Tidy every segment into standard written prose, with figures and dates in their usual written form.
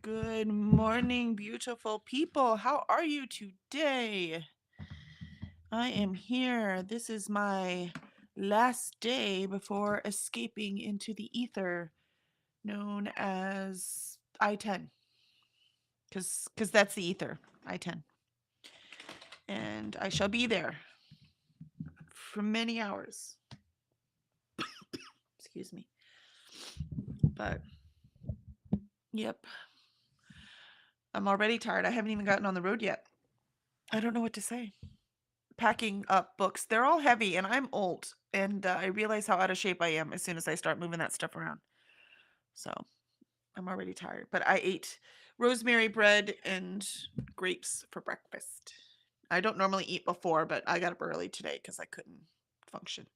Good morning, beautiful people. How are you today? I am here. This is my last day before escaping into the ether known as I-10. Cuz that's the ether, I-10. And I shall be there for many hours. Excuse me. But yep. I'm already tired. I haven't even gotten on the road yet. I don't know what to say. Packing up books. They're all heavy, and I'm old, and I realize how out of shape I am as soon as I start moving that stuff around. So I'm already tired. But I ate rosemary bread and grapes for breakfast. I don't normally eat before, but I got up early today because I couldn't function.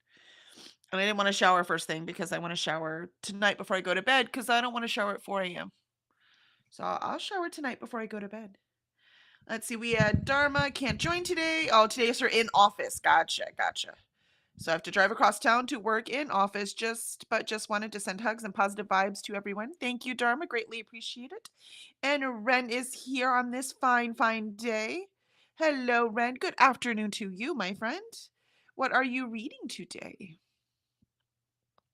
And I didn't want to shower first thing because I want to shower tonight before I go to bed because I don't want to shower at 4 a.m. So I'll shower tonight before I go to bed. Let's see. We had Dharma can't join today. Oh, today's her in office. Gotcha. So I have to drive across town to work in office. Just wanted to send hugs and positive vibes to everyone. Thank you, Dharma. Greatly appreciate it. And Ren is here on this fine day. Hello, Ren. Good afternoon to you, my friend. What are you reading today?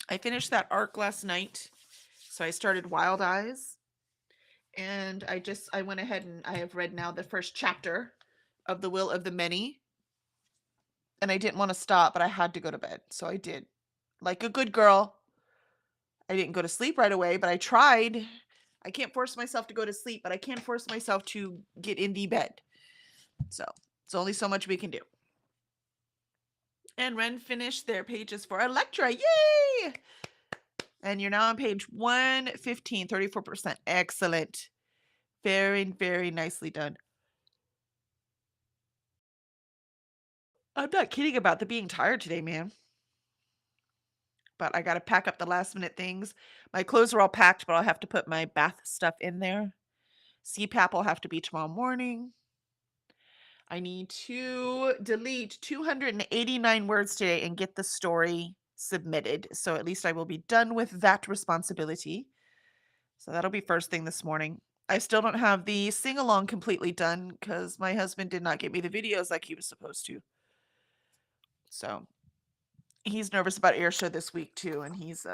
I finished that arc last night, so I started Wild Eyes, and I went ahead and I have read now the first chapter of The Will of the Many, and I didn't want to stop, but I had to go to bed, so I did. Like a good girl, I didn't go to sleep right away, but I tried. I can't force myself to go to sleep, but I can force myself to get in the bed. So it's only so much we can do. And Ren finished their pages for Electra. Yay! And you're now on page 115, 34%. Excellent. Very, very nicely done. I'm not kidding about the being tired today, man. But I got to pack up the last minute things. My clothes are all packed, but I'll have to put my bath stuff in there. CPAP will have to be tomorrow morning. I need to delete 289 words today and get the story submitted. So at least I will be done with that responsibility. So that'll be first thing this morning. I still don't have the sing along completely done because my husband did not get me the videos like he was supposed to. So he's nervous about air show this week too, and he's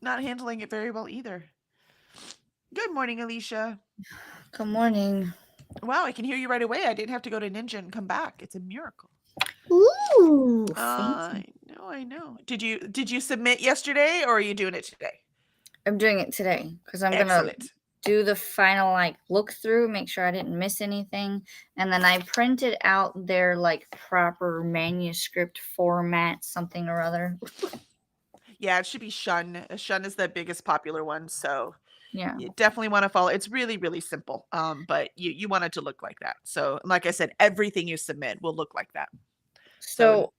not handling it very well either. Good morning, Alicia. Good morning. Wow, I can hear you right away. I didn't have to go to Ninja and come back. It's a miracle. Ooh, fancy. I know. Did you submit yesterday or are you doing it today? I'm doing it today because I'm gonna Excellent. do the final look through, make sure I didn't miss anything, and then I printed out their proper manuscript format, something or other. Yeah, it should be Shun. Shun is the biggest popular one, so Yeah. you definitely want to follow. It's really, really simple. But you want it to look like that. So, like I said, everything you submit will look like that. So,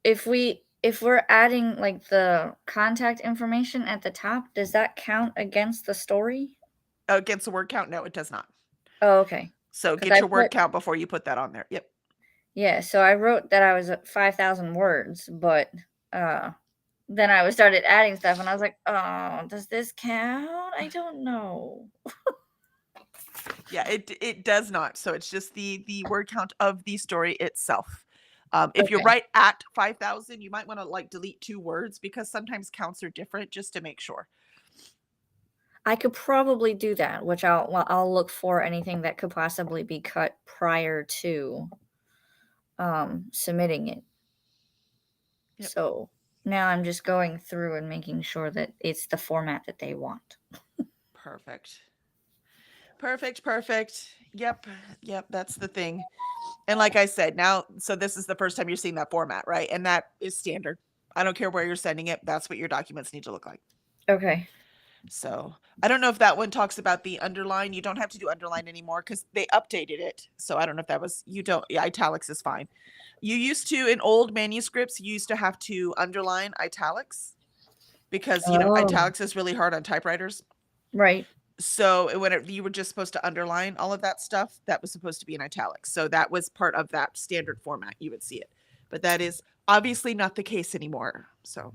So if we're adding the contact information at the top, does that count against the story? against the word count, no, it does not. Oh, okay. So Because get I your word put count before you put that on there. Yep. Yeah, so I wrote that I was at 5,000 words, but uh then I was started adding stuff and I was like, "Oh, does this count? I don't know." Yeah, it does not. So it's just the word count of the story itself. If you're Okay. right at 5,000, you might want to like delete 2 words because sometimes counts are different just to make sure. I could probably do that, which I'll look for anything that could possibly be cut prior to submitting it. Yep. So now I'm just going through and making sure that it's the format that they want. Perfect. Perfect. Yep, that's the thing. And like I said, now so this is the first time you're seeing that format, right? And that is standard. I don't care where you're sending it. That's what your documents need to look like. Okay. So I don't know if that one talks about the underline. You don't have to do underline anymore because they updated it. So I don't know if that was you don't. Yeah, italics is fine. You used to in old manuscripts. You used to have to underline italics because Oh, italics is really hard on typewriters. right. So when you were just supposed to underline all of that stuff, that was supposed to be in italics. So that was part of that standard format. You would see it, but that is obviously not the case anymore. So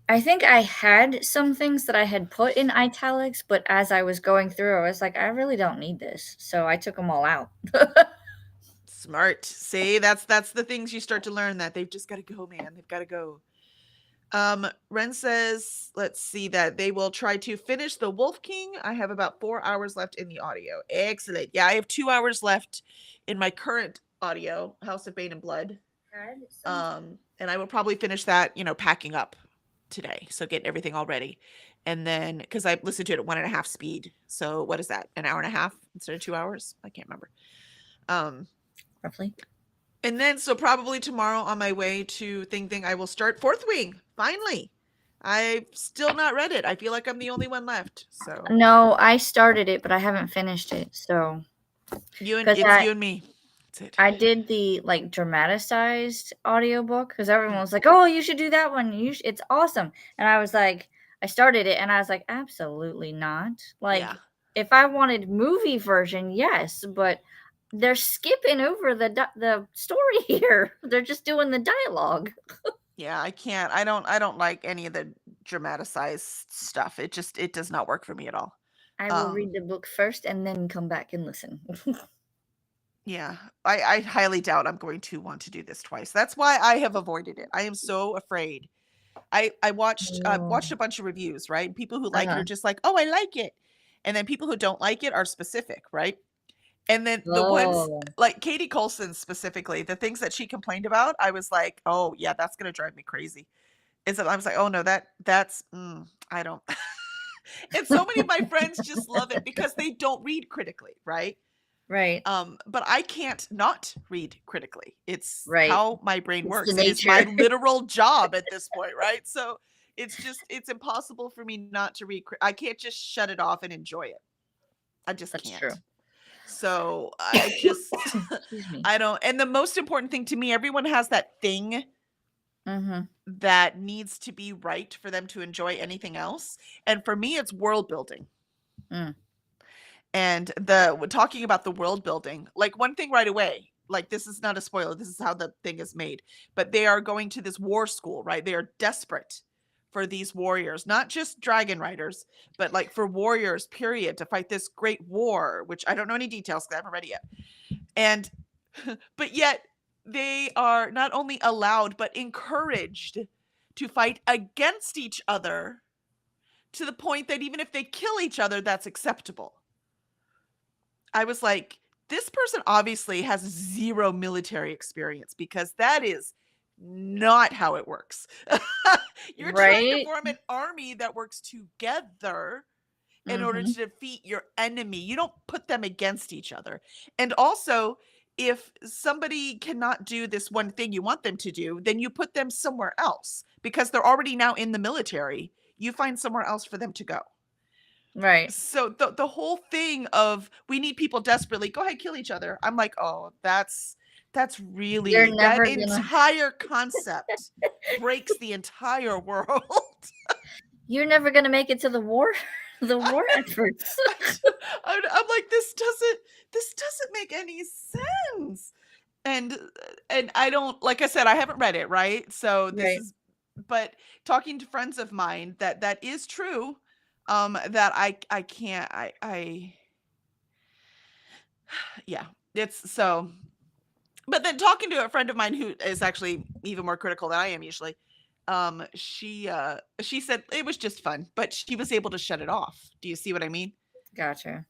I think I had some things that I had put in italics, but as I was going through, I was like, I really don't need this. So I took them all out. Smart. See, that's the things you start to learn, that they've just got to go, man. They've got to go. Ren says, let's see, that they will try to finish the Wolf King. I have about 4 hours left in the audio. Excellent. Yeah, I have 2 hours left in my current audio, House of Bane and Blood. And I will probably finish that, packing up today. So getting everything all ready. And then, because I listened to it at 1.5 speed. So what is that? An hour and a half instead of 2 hours? I can't remember. Roughly. And then, so probably tomorrow on my way to Thing, I will start Fourth Wing. Finally. I've still not read it. I feel like I'm the only one left. So No, I started it, but I haven't finished it. So you and 'cause you and me. That's it. I did the like dramatized audiobook because everyone was like, "Oh, you should do that one. It's awesome." And I was like, I started it and I was like, absolutely not. Like, Yeah. if I wanted movie version, yes, but they're skipping over the story here. They're just doing the dialogue. Yeah, I can't. I don't like any of the dramatized stuff. It does not work for me at all. I will Um read the book first and then come back and listen. yeah, I highly doubt I'm going to want to do this twice. That's why I have avoided it. I am so afraid. I watched a bunch of reviews, right? People who like it Uh-huh. are just like, "Oh, I like it." And then people who don't like it are specific, right? And then the ones Oh, like Katie Coulson specifically, the things that she complained about, I was like, "Oh, yeah, that's gonna drive me crazy." Is that I was like, "Oh no, that's I don't." And so many of my friends just love it because they don't read critically, right? right, But I can't not read critically. It's right. how my brain It's the works. It is my nature. literal job at this point, right? So it's impossible for me not to read. I can't just shut it off and enjoy it. I just That's true. can't. So I just Excuse me. I don't. And the most important thing to me, everyone has that thing Mhm. that needs to be right for them to enjoy anything else. And for me, it's world building. Mm. And talking about the world building, like one thing right away, like this is not a spoiler, this is how the thing is made, but they are going to this war school, right? They are desperate for these warriors, not just dragon riders, but like for warriors, period, to fight this great war, which I don't know any details because I haven't read it yet. And but yet they are not only allowed but encouraged to fight against each other, to the point that even if they kill each other, that's acceptable. I was like, this person obviously has zero military experience, because that is not how it works. You're trying to Right? form an army that works together in order to Mhm. defeat your enemy. You don't put them against each other. And also, if somebody cannot do this one thing you want them to do, then you put them somewhere else because they're already now in the military. You find somewhere else for them to go. Right. So the whole thing of we need people desperately, go ahead, kill each other. I'm like, oh, that's You're really, that never gonna entire concept breaks the entire world. you're never gonna make it to the war the war efforts. I'm like, this doesn't make any sense. And and I don't, like I said, I haven't read it, right? So this Right. is, but talking to friends of mine, that is true. That I can't, I yeah, it's so. But then talking to a friend of mine who is actually even more critical than I am usually, she said it was just fun, but she was able to shut it off. Do you see what I mean? Gotcha.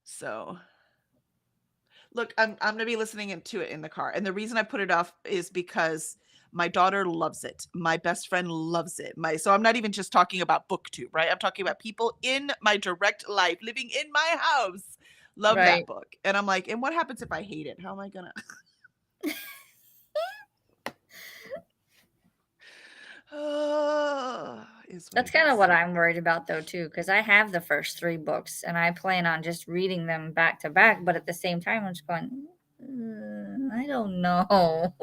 So look, I'm gonna be listening to it in the car, and the reason I put it off is because my daughter loves it. My best friend loves it. So I'm not even just talking about BookTube, right? I'm talking about people in my direct life, living in my house, love that Right. book. And I'm like, and what happens if I hate it? How am I gonna? Is what That's it kinda is. what I'm worried about though too, because I have the first 3 books and I plan on just reading them back to back, but at the same time, I'm just going, I don't know."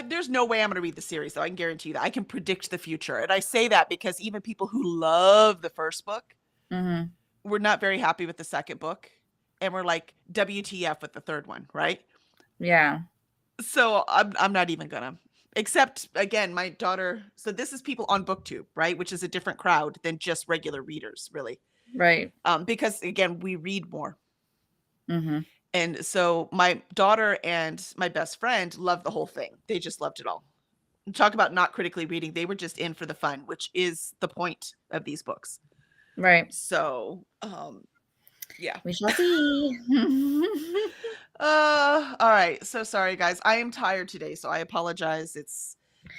There's no way I'm going to read the series, though. I can guarantee you that. I can predict the future. And I say that because even people who love the first book Mhm. were not very happy with the second book. And we're like, WTF with the third one, right? Yeah. So I'm not even gonna. Except again, my daughter. So this is people on BookTube, right? Which is a different crowd than just regular readers, really. Right. Because again, we read more. Mm-hmm. And so my daughter and my best friend loved the whole thing. They just loved it all. Talk about not critically reading. They were just in for the fun, which is the point of these books. Right. So, yeah. We shall see. All right. So sorry, guys. I am tired today, so I apologize.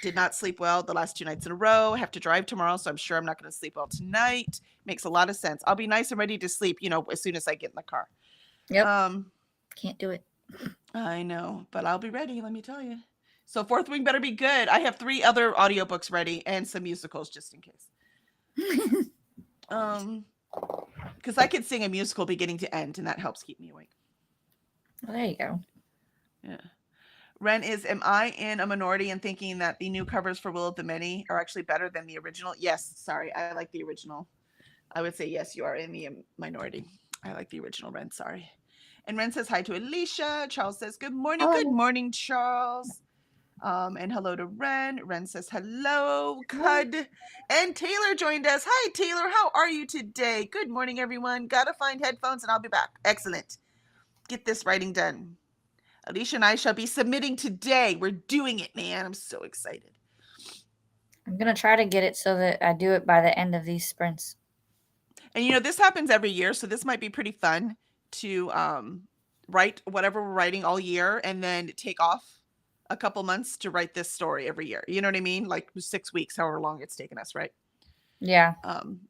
Did not sleep well the last 2 nights in a row. I have to drive tomorrow, so I'm sure I'm not going to sleep well tonight. Makes a lot of sense. I'll be nice and ready to sleep, as soon as I get in the car. Yep. Can't do it. I know, but I'll be ready, let me tell you. So Fourth Wing better be good. I have 3 other audiobooks ready and some musicals just in case. Because I can sing a musical beginning to end, and that helps keep me awake. Well, there you go. Yeah. Ren is, am I in a minority in thinking that the new covers for Will of the Many are actually better than the original? Yes, sorry, I like the original. I would say yes, you are in the minority. I like the original, Ren, sorry. And Ren says hi to Alicia. Charles says good morning. Hello. Good morning, Charles. And hello to Ren. Ren says hello, Cud. And Taylor joined us. Hi, Taylor. How are you today? Good morning, everyone. Gotta find headphones and I'll be back. Excellent. Get this writing done. Alicia and I shall be submitting today. We're doing it, man. I'm so excited. I'm going to try to get it so that I do it by the end of these sprints. And this happens every year, so this might be pretty fun to write whatever we're writing all year and then take off a couple months to write this story every year. You know what I mean? Like 6 weeks, however long it's taken us, right? Yeah.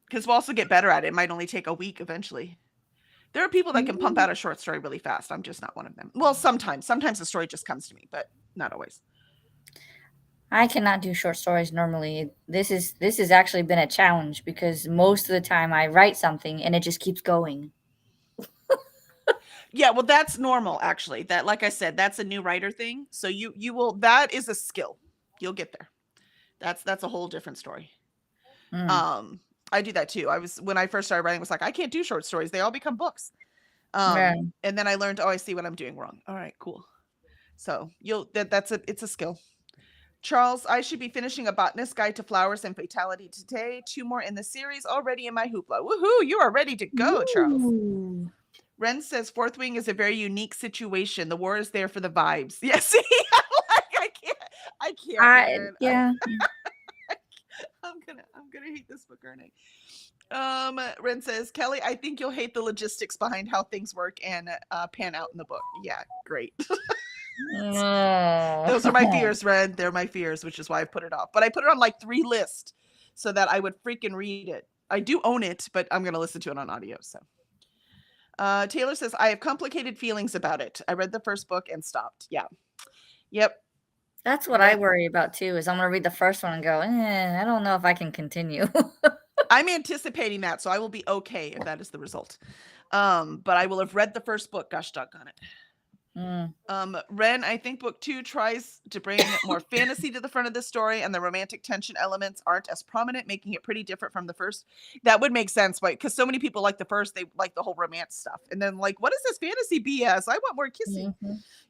Because we'll also get better at it. It might only take a week eventually. There are people that can pump out a short story really fast. I'm just not one of them. Well, sometimes the story just comes to me, but not always. I cannot do short stories normally. This has actually been a challenge because most of the time I write something and it just keeps going. Yeah, well, that's normal, actually. That, like I said, that's a new writer thing. So you will, that is a skill. You'll get there. That's a whole different story. I do that too. When I first started writing, I was like, I can't do short stories. They all become books. Right. And then I learned, I see what I'm doing wrong. All right, cool. So it's a skill. Charles, I should be finishing A Botanist's Guide to Flowers and Fatality today. 2 more in the series already in my hoopla. Woohoo! You are ready to go, Charles. Ooh. Ren says Fourth Wing is a very unique situation. The war is there for the vibes. Yes, see, I can't. Man. Yeah. I'm gonna hate this book, aren't I? Ren says, Kelly, I think you'll hate the logistics behind how things work and pan out in the book. Yeah, great. Those are my fears, Ren. They're my fears, which is why I put it off. But I put it on like 3 lists so that I would freaking read it. I do own it, but I'm gonna listen to it on audio. So Taylor says, I have complicated feelings about it. I read the first book and stopped. Yeah. Yep. That's what I worry about too, is I'm going to read the first one and go, I don't know if I can continue. I'm anticipating that, so I will be okay if that is the result. But I will have read the first book. Gosh doggone it. Ren, I think book 2 tries to bring more fantasy to the front of the story, and the romantic tension elements aren't as prominent, making it pretty different from the first. That would make sense, but because so many people like the first, they like the whole romance stuff, and then like, what is this fantasy BS? I want more kissing.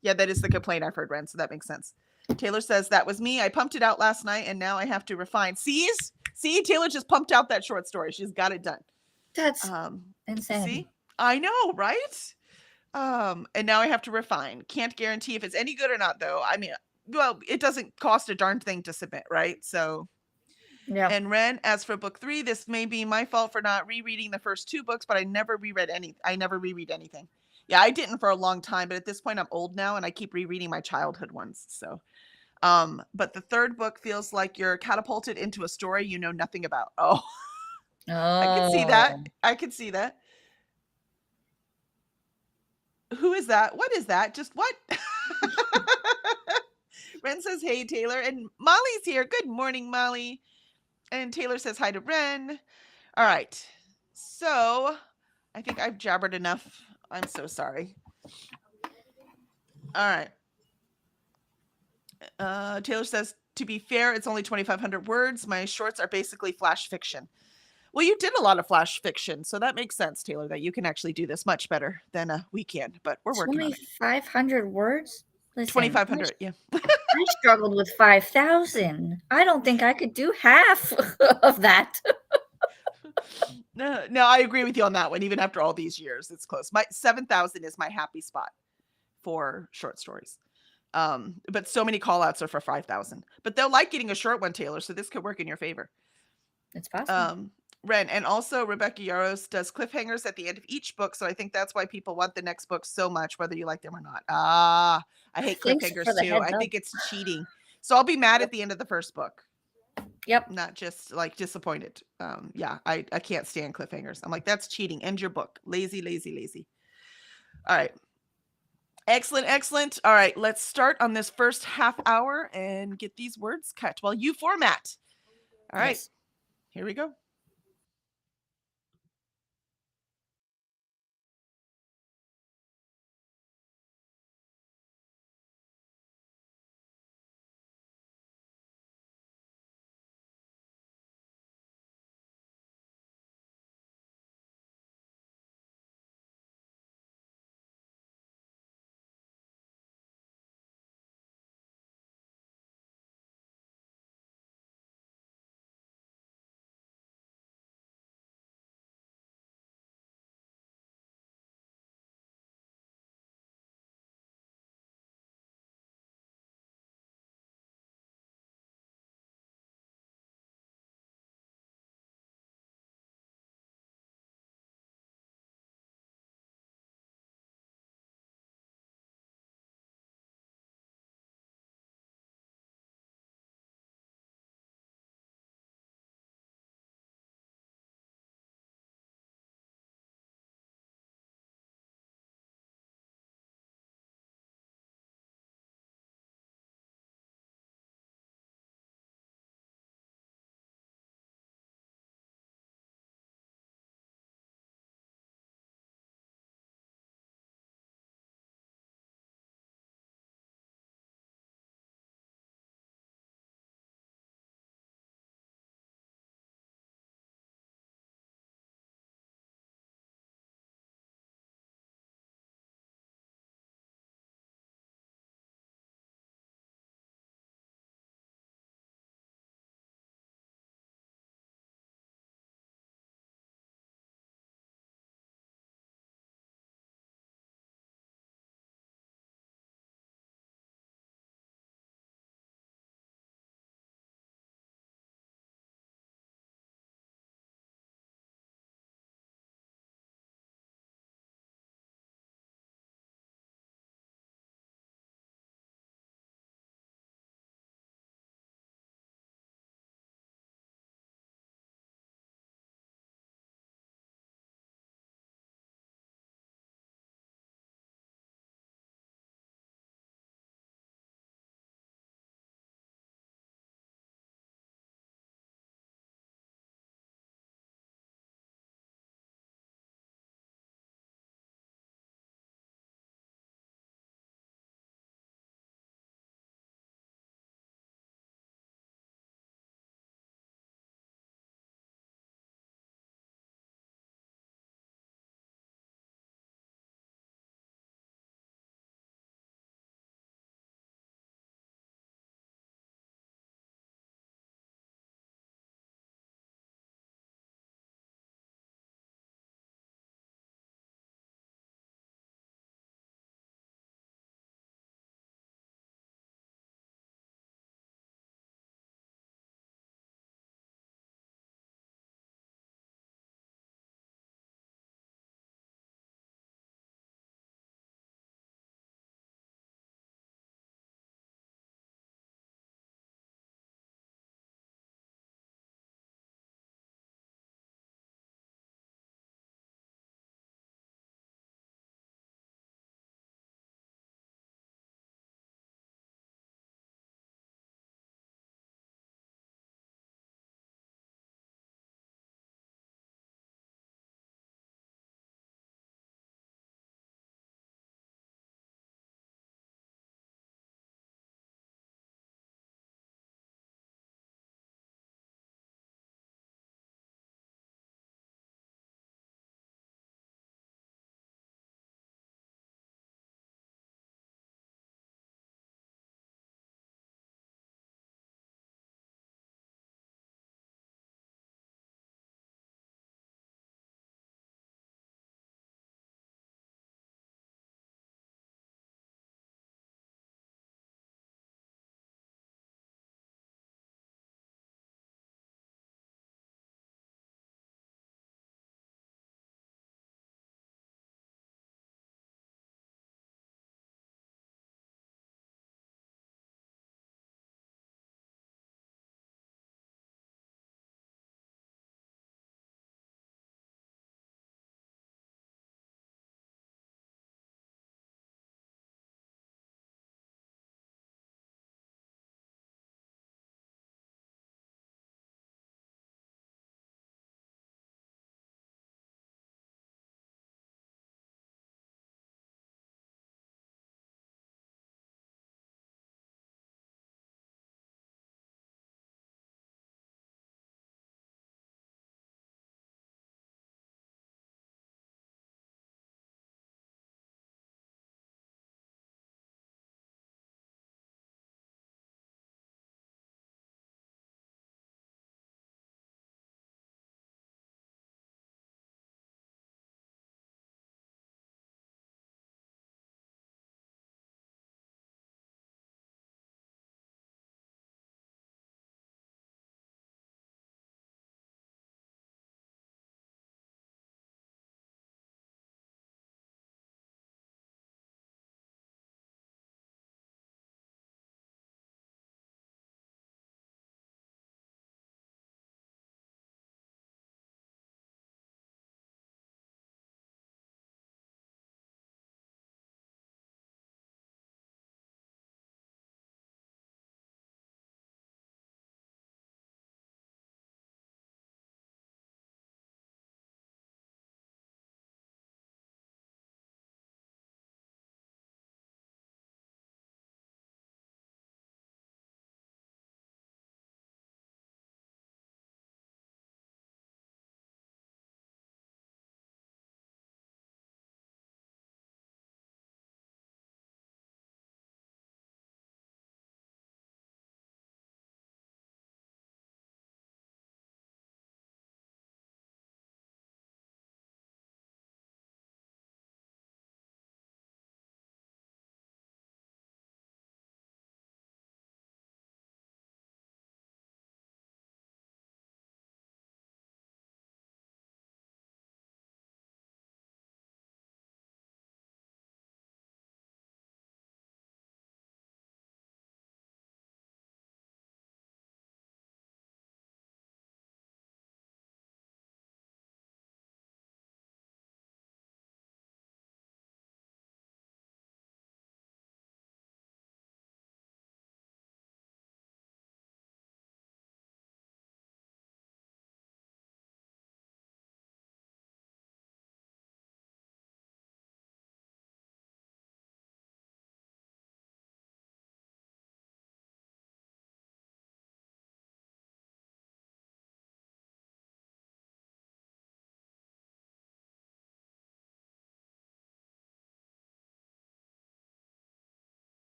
Yeah, that is the complaint I've heard, Ren, so that makes sense. Taylor says, that was me. I pumped it out last night, and now I have to refine. See, Taylor just pumped out that short story. She's got it done. That's insane. See, I know, right? And now I have to refine. Can't guarantee if it's any good or not, though. I mean, well, it doesn't cost a darn thing to submit, right? So, yeah. And Ren, as for book 3, this may be my fault for not rereading the first 2 books, but I never reread anything. Yeah, I didn't for a long time, but at this point I'm old now and I keep rereading my childhood ones. So, but the 3rd book feels like you're catapulted into a story you know nothing about. Oh, I can see that. Who is that? What is that? Just what? Ren says, hey, Taylor. And Molly's here. Good morning, Molly. And Taylor says hi to Ren. All right. So I think I've jabbered enough. I'm so sorry. All right. Taylor says, to be fair, it's only 2,500 words. My shorts are basically flash fiction. Well, you did a lot of flash fiction, so that makes sense, Taylor, that you can actually do this much better than we can, but we're working on it. 2,500 words? Listen, 2,500, yeah. I struggled with 5,000. I don't think I could do half of that. No, I agree with you on that one. Even after all these years, it's close. My 7,000 is my happy spot for short stories. But so many call outs are for 5,000. But they'll like getting a short one, Taylor, so this could work in your favor. It's possible. Ren, and also Rebecca Yarros does cliffhangers at the end of each book, so I think that's why people want the next book so much, whether you like them or not. I hate Thanks for cliffhangers the too. heads I up. think it's cheating. So I'll be mad Yep. at the end of the first book, Yep. not just like disappointed. Yeah, I can't stand cliffhangers. I'm like, that's cheating. End your book. Lazy, lazy, lazy. All right. Excellent, excellent. All right, let's start on this first half hour and get these words cut while you format. All right, Yes. here we go.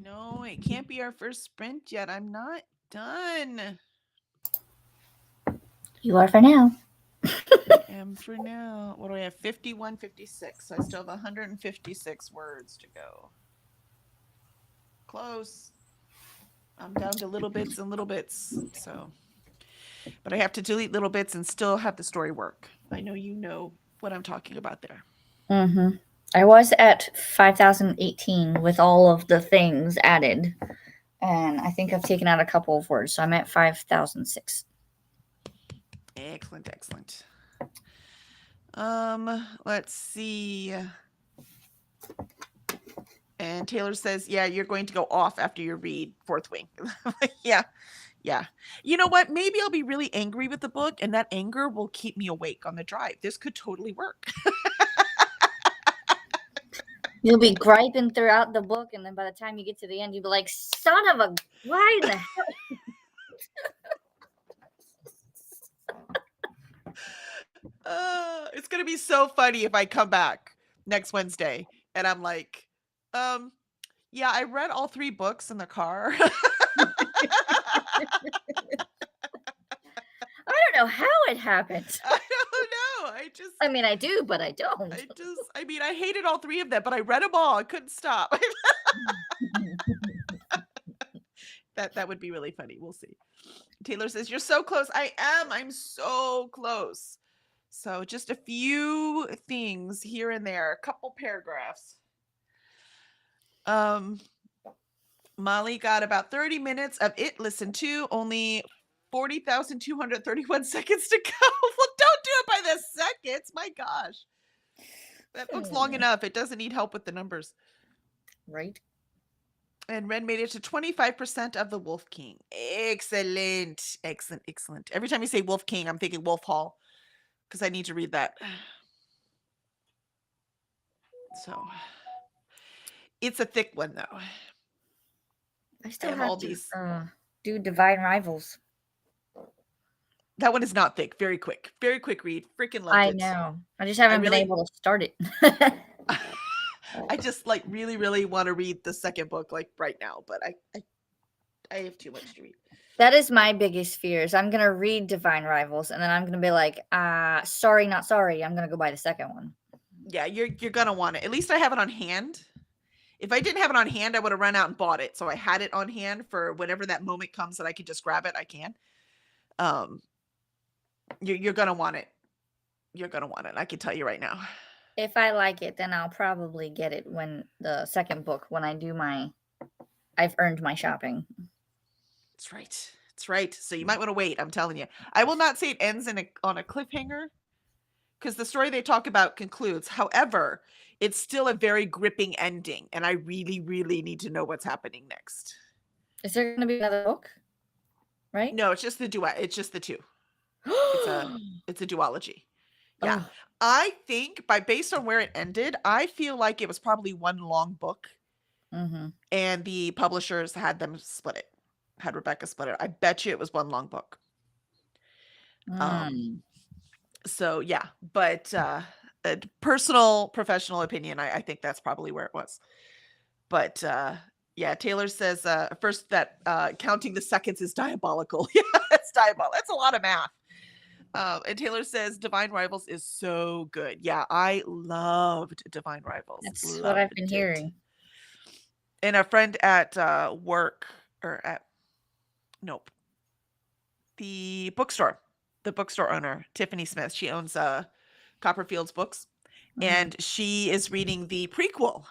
No, it can't be our first sprint yet. I'm not done. You are for now. I am for now. What do I have? 51, 56. So I still have 156 words to go. Close. I'm down to little bits and little bits. So, but I have to delete little bits and still have the story work. I know you know what I'm talking about there. Mm-hmm. I was at 5,018 with all of the things added. And I think I've taken out a couple of words. So I'm at 5,006. Excellent, excellent. Let's see. And Taylor says, yeah, you're going to go off after you read Fourth Wing. Yeah. Yeah. You know what? Maybe I'll be really angry with the book, and that anger will keep me awake on the drive. This could totally work. You'll be griping throughout the book, and then by the time you get to the end, you'll be like, son of a, why in the hell? It's going to be so funny if I come back next Wednesday and I'm like, yeah, I read all 3 books in the car. I don't know how it happened. I don't know. I mean, I do, but I don't. I hated all 3 of them, but I read them all. I couldn't stop. That would be really funny. We'll see. Taylor says, you're so close. I am. I'm so close. So just a few things here and there, a couple paragraphs. Molly got about 30 minutes of it listened to, only 40,231 seconds to go. Well, don't do it by the seconds. My gosh. That book's long enough. It doesn't need help with the numbers. Right. And Ren made it to 25% of the Wolf King. Excellent. Excellent. Excellent. Every time you say Wolf King, I'm thinking Wolf Hall because I need to read that. So it's a thick one, though. I still have have all to these. do Divine Rivals. That one is not thick. Very quick. Very quick read. Freaking loved I it. know. I just haven't been able to start it. I just like really, really want to read the second book like right now, but I have too much to read. That is my biggest fear is I'm gonna read Divine Rivals and then I'm gonna be like, sorry, not sorry. I'm gonna go buy the second one. Yeah, you're gonna want it. At least I have it on hand. If I didn't have it on hand, I would have run out and bought it. So I had it on hand for whenever that moment comes that I can just grab it. I can. You're gonna want it. You're gonna want it. I can tell you right now. If I like it, then I'll probably get it when the second book, when I've earned my shopping. That's right. That's right. So you might want to wait. I'm telling you. I will not say it ends on a cliffhanger because the story they talk about concludes. However, it's still a very gripping ending, and I really, really need to know what's happening next. Is there going to be another book? Right? No, it's just the duet. It's just the 2. It's a duology. Yeah. Oh. I think based on where it ended, I feel like it was probably one long book. Mm-hmm. And the publishers had them split it. Had Rebecca split it. I bet you it was one long book. So yeah, but a personal professional opinion, I think that's probably where it was. But yeah, Taylor says first that counting the seconds is diabolical. Yeah, it's diabolical. That's a lot of math. And Taylor says Divine Rivals is so good. Yeah, I loved Divine Rivals. That's what I've been hearing. And a friend at work the bookstore owner, Tiffany Smith, she owns Copperfield's Books. Mm-hmm. And she is reading the prequel.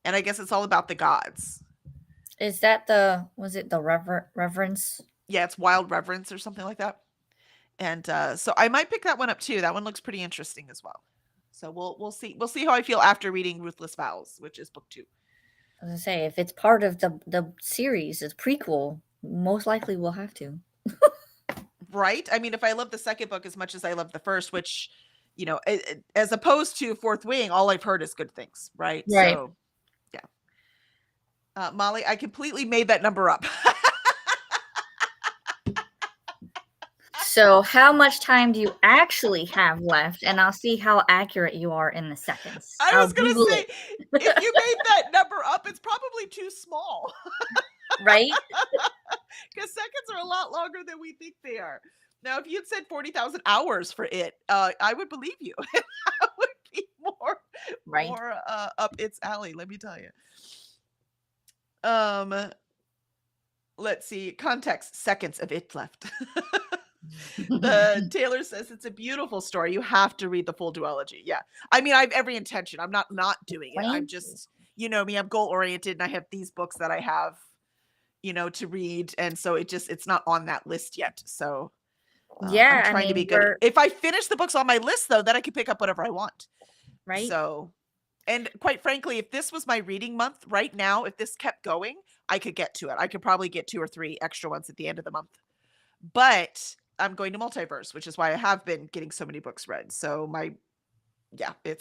And I guess it's all about the gods. Is that was it the Reverence? Yeah, it's Wild Reverence or something like that. And so I might pick that one up too. That one looks pretty interesting as well. So we'll see. We'll see how I feel after reading Ruthless Vows, which is book 2. I was gonna say, if it's part of the series, it's prequel, most likely we'll have to. Right? I mean, if I love the second book as much as I love the first, which, you know, as opposed to Fourth Wing, all I've heard is good things, right? Right. So, yeah. Molly, I completely made that number up. So how much time do you actually have left? And I'll see how accurate you are in the seconds. I I'll was gonna Google say, it, if you made that number up, it's probably too small right? because seconds are a lot longer than we think they are. Now, if you'd said 40,000 hours for it, I would believe you. That would be Right. more up its alley. Let me tell you. Um, let's see. Context: seconds of it left. Taylor says it's a beautiful story. You have to read the full duology. Yeah. I mean, I have every intention. I'm not doing it. I'm Thank you. just, you know me, I'm goal oriented and I have these books that I have, to read. And so it's not on that list yet. So I'm Yeah, I trying to be mean, good. If I finish the books on my list though, then I can pick up whatever I want. right? So, and quite frankly, if this was my reading month right now, if this kept going, I could get to it. I could probably get 2 or 3 extra ones at the end of the month. But I'm going to Multiverse, which is why I have been getting so many books read. So I'm going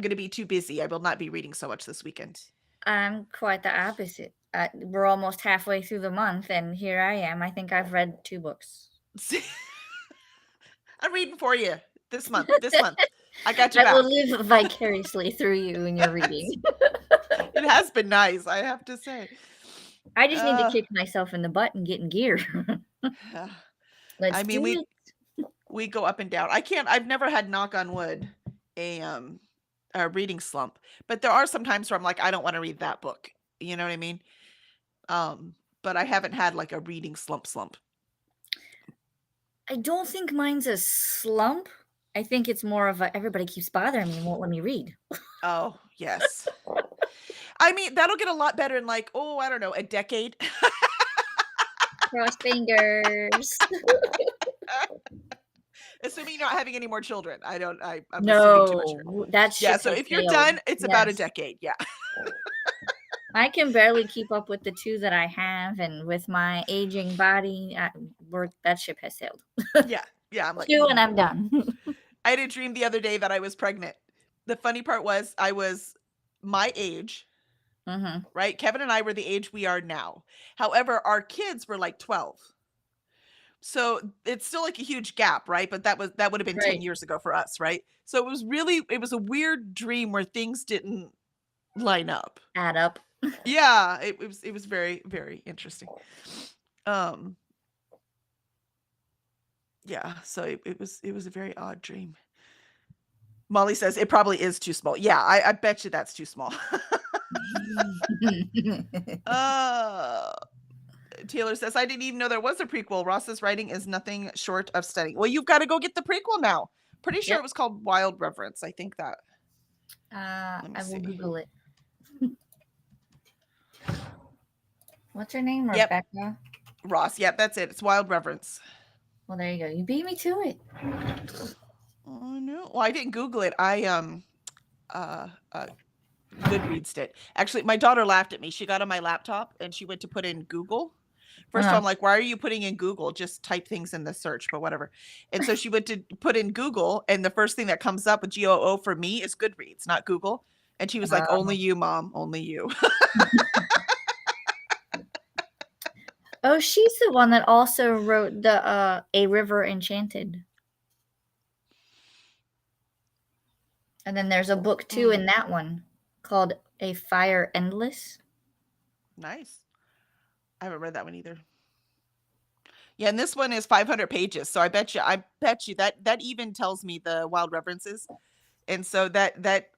to be too busy. I will not be reading so much this weekend. I'm quite the opposite. We're almost halfway through the month, and here I am. I think I've read 2 books. I'm reading for you this month. This month. I got your I will back. live vicariously through you in your reading. It has been nice, I have to say. I just need to kick myself in the butt and get in gear. Let's I mean, do we go up and down. I've never had, knock on wood, a reading slump, but there are some times where I'm like, I don't want to read that book. You know what I mean? But I haven't had like a reading slump. I don't think mine's a slump. I think it's more of a everybody keeps bothering me and won't let me read. Oh, yes. I mean, that'll get a lot better in like, oh, I don't know, a decade. Cross fingers. Assuming you're not having any more children. I'm assuming too much here. No, that Yeah, ship so has if you're sailed. done, it's about a Yes. decade. Yeah. I can barely keep up with the 2 that I have, and with my aging body, that ship has sailed. Yeah. Yeah. I'm like, 2 and I'm done. I had a dream the other day that I was pregnant. The funny part was I was my age, Mhm. right? Kevin and I were the age we are now. However, our kids were like 12. So it's still like a huge gap, right? But that would have been 10 Right. years ago for us, right? So it was a weird dream where things didn't line up. Add up. Yeah, it was very, very interesting. Um yeah, so it was a very odd dream. Molly says it probably is too small. Yeah, I bet you that's too small. uh Taylor says, I didn't even know there was a prequel. Ross's writing is nothing short of stunning. Well, you've got to go get the prequel now. Pretty sure Yep. it was called Wild Reverence. I think that. I will see. Google it. What's her name? Yep. Rebecca? Ross. Yep, that's it. It's Wild Reverence. Well, there you go. You beat me to it. Oh no. Well, I didn't Google it. I Goodreads it. Actually, my daughter laughed at me. She got on my laptop and she went to put in Google. First of all, I'm like, why are you putting in Google? Just type things in the search, but whatever. And so she went to put in Google, and the first thing that comes up with GOO for me is Goodreads, not Google. And she was like, only you, Mom, only you. Oh, she's the one that also wrote the A River Enchanted. And then there's a book too in that one called A Fire Endless. Nice. I haven't read that one either. Yeah, and this one is 500 pages. So I bet you that even tells me the Wild Reverences. And so that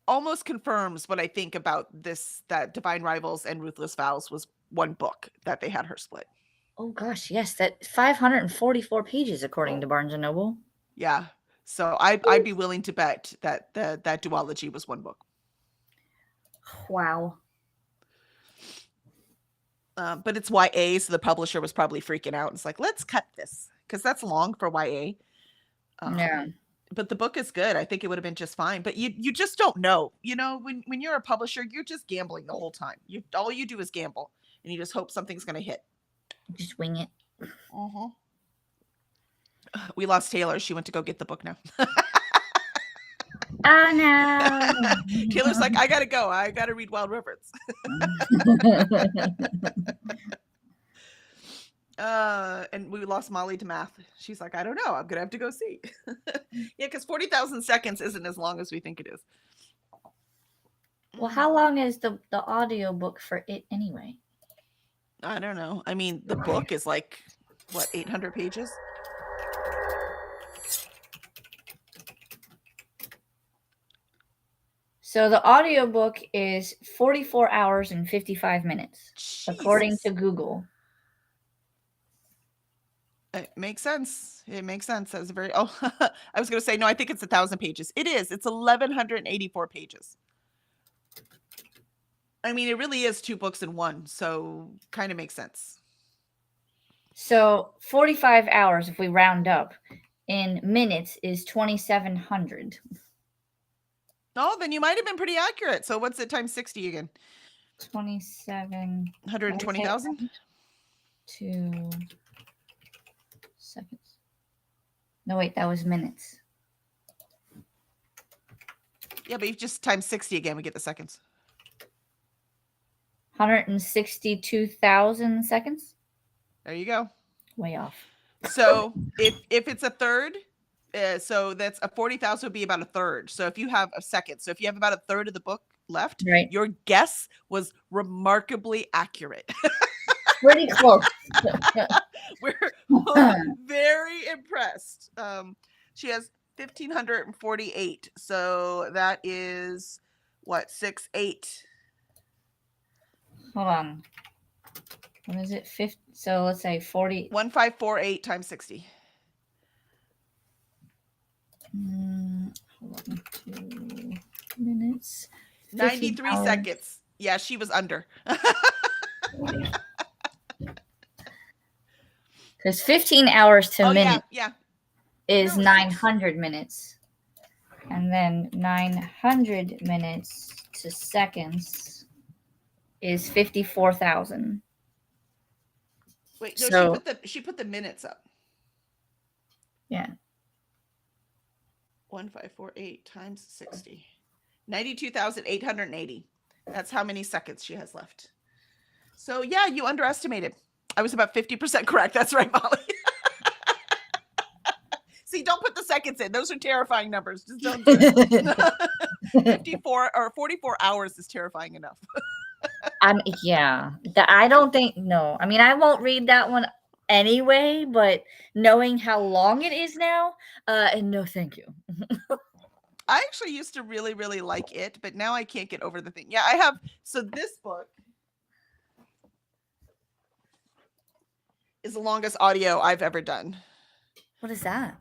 almost confirms what I think about this, that Divine Rivals and Ruthless Vows was one book that they had her split. Oh gosh, yes, that 544 pages according to Barnes and Noble. Yeah. So I'd be willing to bet that that duology was one book. Wow. But it's YA, so the publisher was probably freaking out. It's like, let's cut this because that's long for YA. Yeah. But the book is good. I think it would have been just fine. But you just don't know. You know, when you're a publisher, you're just gambling the whole time. All you do is gamble, and you just hope something's going to hit. Just wing it. Uh-huh. We lost Taylor. She went to go get the book now. Oh no. Taylor's like, I gotta go. I gotta read Wild Reverence. And we lost Molly to math. She's like, I don't know. I'm gonna have to go see. Yeah, because 40,000 seconds isn't as long as we think it is. Well, how long is the audiobook for it anyway? I don't know. I mean, the book is like what, 800 pages? So the audiobook is 44 hours and 55 minutes, according Jesus. to Google. It makes sense. It makes sense. That's very. Oh, I was going to say no. I think it's 1,000 pages. It is. It's 1,184 pages. I mean, it really is 2 books in one, so kind of makes sense. So 45 hours, if we round up, in minutes is 2,700. Oh, then you might have been pretty accurate. So what's it times 60 again? 27. 120,000. 2 seconds. No, wait, that was minutes. Yeah, but you just times 60 again, we get the seconds. 162,000 seconds. There you go. Way off. So if it's a third, so that's a 40,000 would be about a third. So if you have a second, so if you have about a third of the book left, Right. your guess was remarkably accurate. Pretty close. We're very impressed. She has 1,548. So that is what, 6, 8. Hold on. What is it? 50. So let's say 40. 1,548 times 60. Hold on. 2 minutes. 93 hours. seconds. Yeah, she was under. Because 15 hours to Oh, minute yeah. is No, 900 minutes. And then 900 minutes to seconds is 54,000. Wait, no, So- she put the minutes up. Yeah. 1,548 times 60. 92,880. That's how many seconds she has left. So yeah, you underestimated. I was about 50% correct. That's right, Molly. See, don't put the seconds in. Those are terrifying numbers. Just don't do it. 54 or 44 hours is terrifying enough. Yeah. I don't think, no. I mean, I won't read that one anyway, but knowing how long it is now, and no thank you. I actually used to really, really like it, but now I can't get over the thing. Yeah, I have. So this book is the longest audio I've ever done. What is that?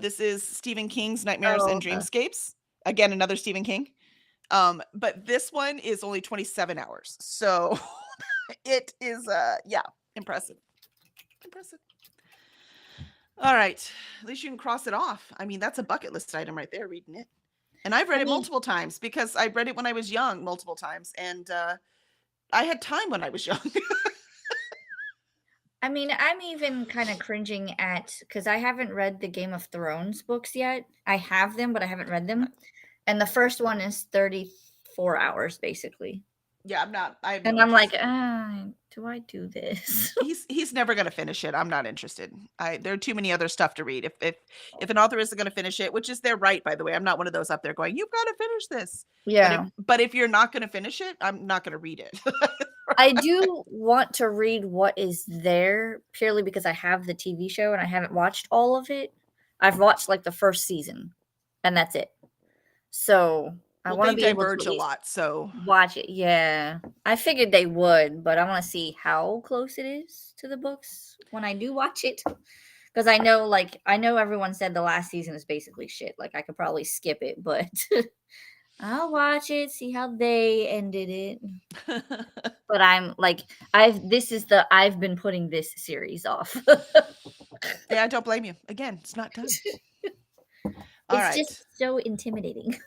This is Stephen King's Nightmares Oh, and okay. Dreamscapes. Again, another Stephen King. But this one is only 27 hours. So it is, yeah, impressive. Impressive. All right. At least you can cross it off. I mean, that's a bucket list item right there, reading it. And I've read it multiple times because I read it when I was young multiple times. And I had time when I was young. I mean, I'm even kind of cringing at, because I haven't read the Game of Thrones books yet. I have them, but I haven't read them. And the first one is 34 hours, basically. Yeah, I'm not. And I'm like, do I do this? He's never going to finish it. I'm not interested. There are too many other stuff to read. If an author isn't going to finish it, which is their right, by the way, I'm not one of those up there going, you've got to finish this. Yeah. But if you're not going to finish it, I'm not going to read it. I do want to read what is there purely because I have the TV show and I haven't watched all of it. I've watched like the first season and that's it. So I want to be able to diverge a lot. So watch it. Yeah. I figured they would, but I want to see how close it is to the books when I do watch it. Because I know everyone said the last season is basically shit. Like I could probably skip it, but I'll watch it, see how they ended it. But I'm like, I've been putting this series off. yeah, I don't blame you. Again, it's not done. All right. Just so intimidating.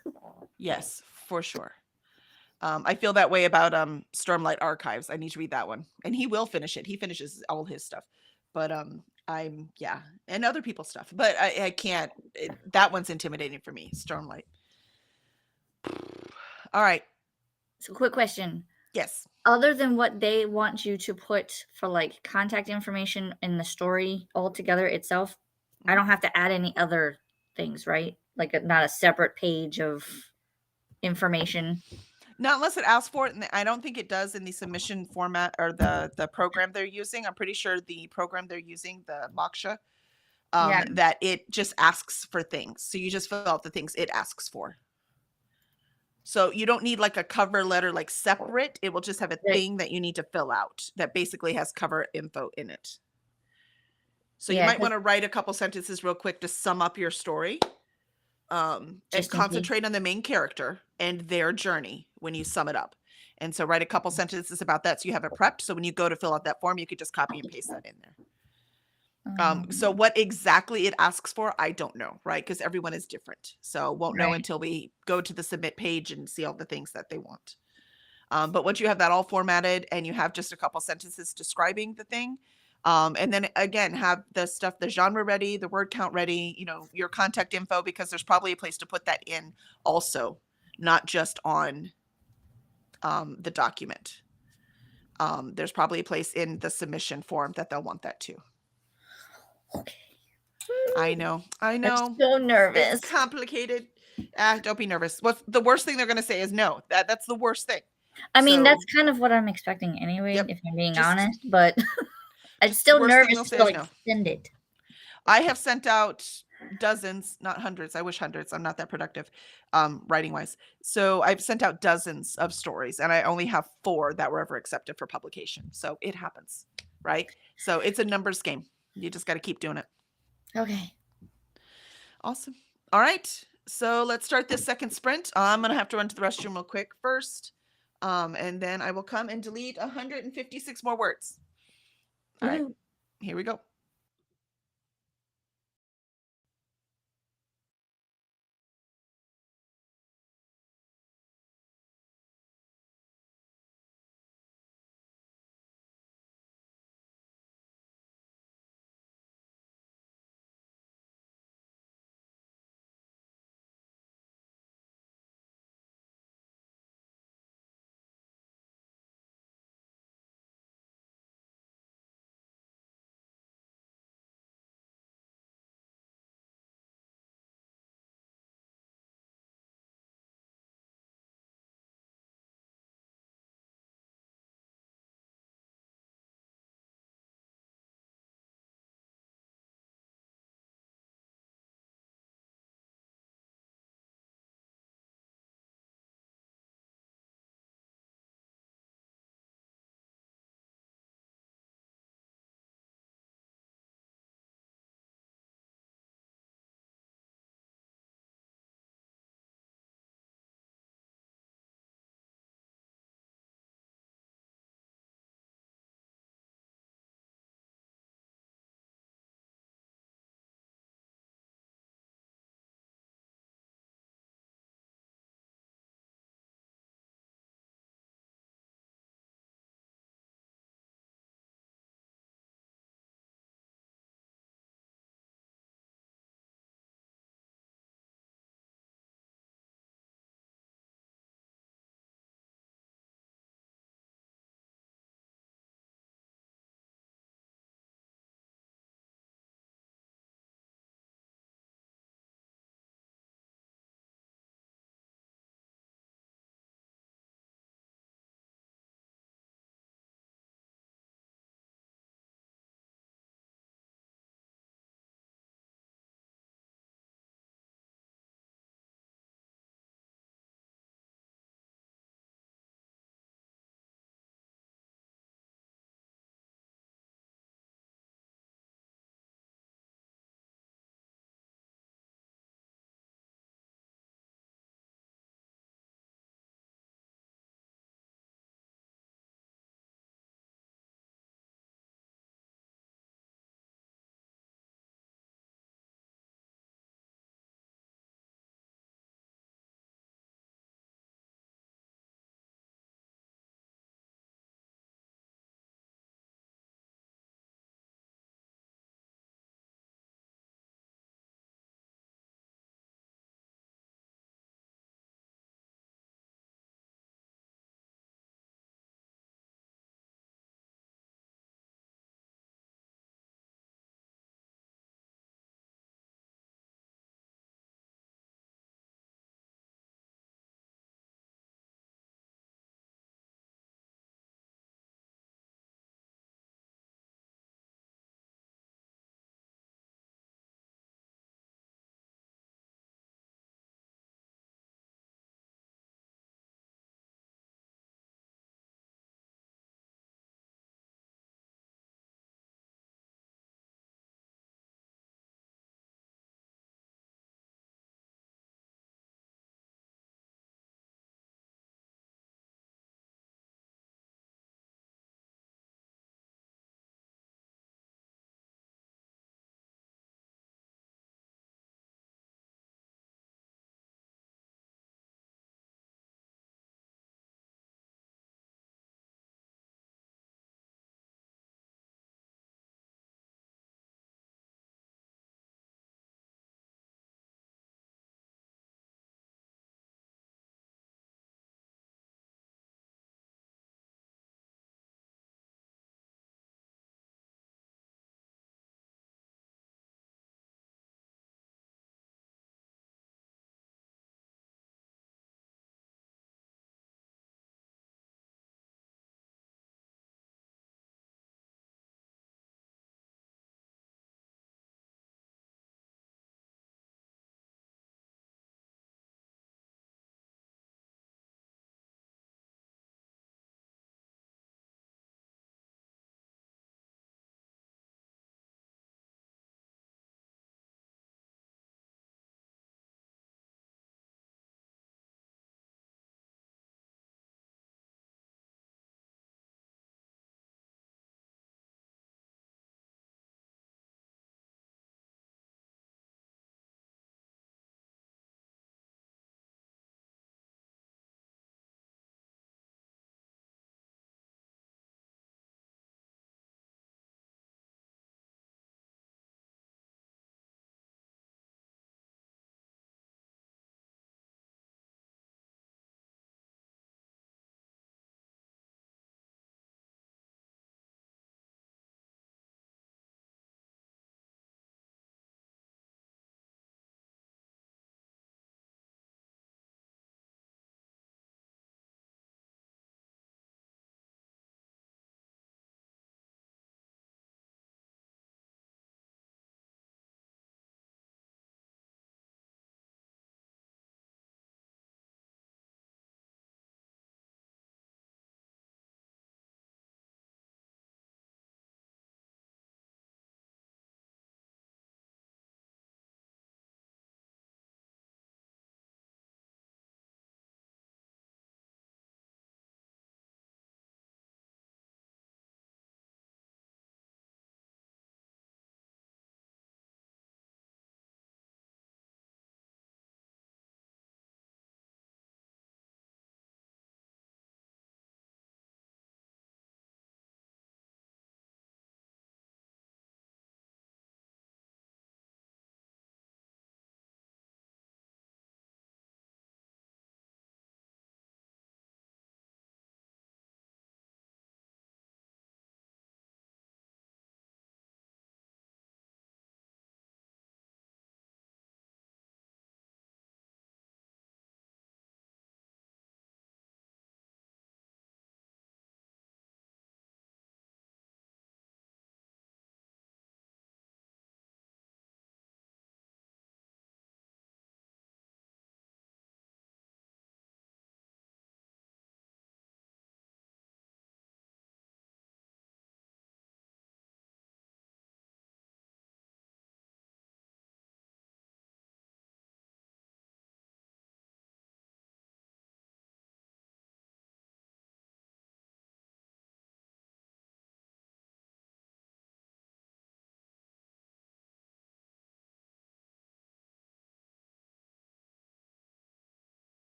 Yes, for sure. I feel that way about Stormlight Archives. I need to read that one. And he will finish it. He finishes all his stuff. But and other people's stuff. But I can't. That one's intimidating for me, Stormlight. All right. So quick question. Yes. Other than what they want you to put for, like, contact information in the story altogether itself, I Mhm. don't have to add any other things, right? Like, not a separate page of information. Not unless it asks for it, and I don't think it does in the submission format or the program they're using. I'm pretty sure the program they're using, the Moksha, Yeah, that it just asks for things. So you just fill out the things it asks for. So you don't need like a cover letter like separate. It will just have a right. thing that you need to fill out that basically has cover info in it. So you Yeah, might 'cause want to write a couple sentences real quick to sum up your story, and just in case. concentrate on the main character and their journey when you sum it up. And so write a couple sentences about that so you have it prepped. So when you go to fill out that form, you could just copy and paste that in there. So Um, what exactly it asks for, I don't know, right? Because everyone is different. So won't know right. until we go to the submit page and see all the things that they want. But once you have that all formatted and you have just a couple sentences describing the thing, and then again have the stuff, the genre ready, the word count ready, your contact info, because there's probably a place to put that in also, not just on the document. There's probably a place in the submission form that they'll want that too. Okay. I know, I I'm know, so it's nervous. complicated. Ah, don't be nervous. What's the worst thing they're going to say is no. That's the worst thing. I mean, So, that's kind of what I'm expecting anyway, yep, if I'm being just honest, but I'm just the still worst thing nervous they'll to, say is like, no. send it. I have sent out dozens, not hundreds. I wish hundreds. I'm not that productive, writing wise. So I've sent out dozens of stories, and I only have 4 that were ever accepted for publication. So it happens, right? So it's a numbers game. You just got to keep doing it. Okay. Awesome. All right. So let's start this second sprint. I'm gonna have to run to the restroom real quick first, and then I will come and delete 156 more words. All right. Woohoo. Here we go.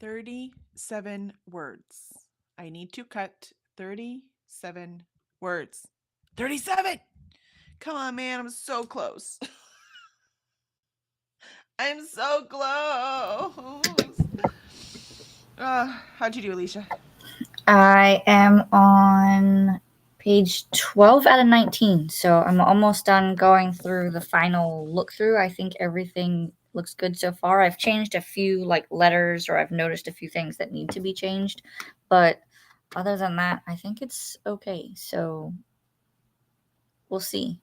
37 words. I need to cut 37 words. 37! Come on, man. I'm so close. I'm so close. How'd you do, Alicia? I am on page 12 out of 19, so I'm almost done going through the final look through. I think everything looks good so far. I've changed a few like letters, or I've noticed a few things that need to be changed, but other than that, I think it's okay. So we'll see.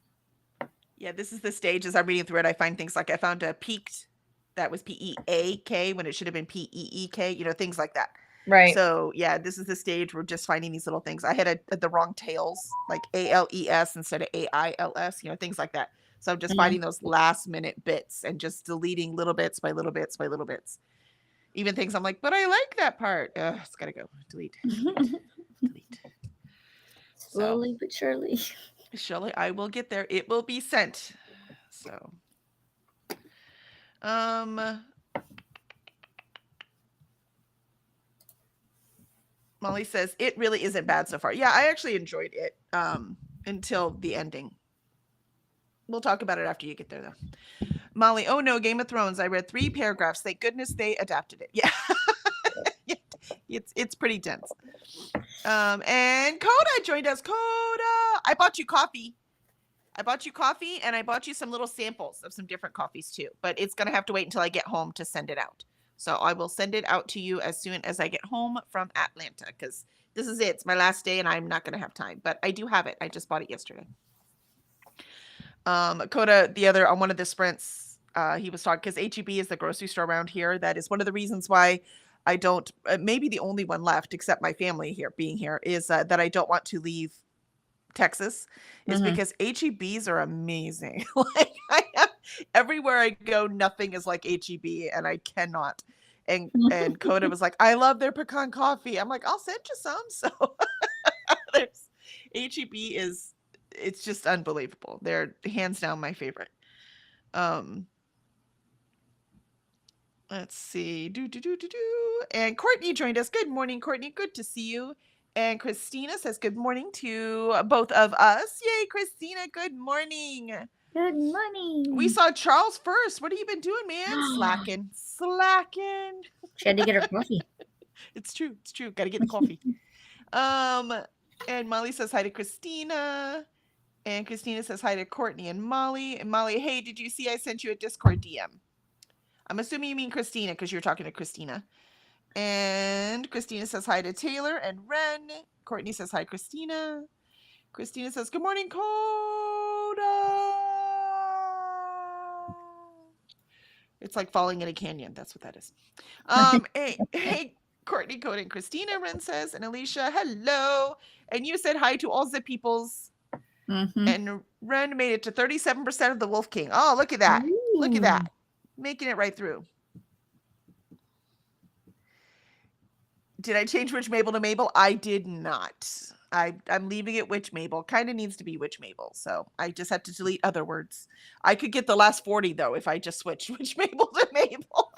Yeah, this is the stage as I'm reading through it. I find things like I found a peaked that was P-E-A-K when it should have been P-E-E-K, things like that. Right. So yeah, this is the stage we're just finding these little things. I had the wrong tails, like A-L-E-S instead of A-I-L-S, things like that. So I'm just finding those last minute bits and just deleting little bits by little bits by little bits. Even things I'm like, but I like that part. It's gotta go. Delete. Delete. Slowly but surely. Surely I will get there. It will be sent. So Molly says it really isn't bad so far. Yeah, I actually enjoyed it until the ending. We'll talk about it after you get there, though. Molly, oh no, Game of Thrones. I read 3 paragraphs. Thank goodness they adapted it. Yeah. It's pretty dense. And Coda joined us. Coda, I bought you coffee. And I bought you some little samples of some different coffees too. But it's going to have to wait until I get home to send it out. So I will send it out to you as soon as I get home from Atlanta, because this is it. It's my last day and I'm not going to have time. But I do have it. I just bought it yesterday. Coda, on one of the sprints, he was talking, because H-E-B is the grocery store around here. That is one of the reasons why I don't, maybe the only one left, except my family here being here, is that I don't want to leave Texas, is because H-E-Bs are amazing. Like everywhere I go, nothing is like H-E-B, and I cannot. And Coda was like, I love their pecan coffee. I'm like, I'll send you some. So there's H-E-B it's just unbelievable. They're hands down my favorite. Let's see. And Courtney joined us. Good morning, Courtney. Good to see you. And Christina says good morning to both of us. Yay, Christina. Good morning. Good morning. We saw Charles first. What have you been doing, man? Slacking. She had to get her coffee. It's true. Got to get the coffee. And Molly says hi to Christina. And Christina says hi to Courtney and Molly. And Molly, hey, did you see I sent you a Discord DM? I'm assuming you mean Christina because you're talking to Christina. And Christina says hi to Taylor and Ren. Courtney says hi, Christina. Christina says, good morning, Coda. It's like falling in a canyon. That's what that is. Hey, Courtney, Coda, and Christina, Ren says. And Alicia, hello. And you said hi to all the peoples. And Ren made it to 37% of the Wolf King. Oh, look at that. Ooh. Look at that. Making it right through. Did I change Witch Mabel to Mabel? I did not. I'm leaving it Witch Mabel. Kind of needs to be Witch Mabel. So I just have to delete other words. I could get the last 40, though, if I just switch Witch Mabel to Mabel.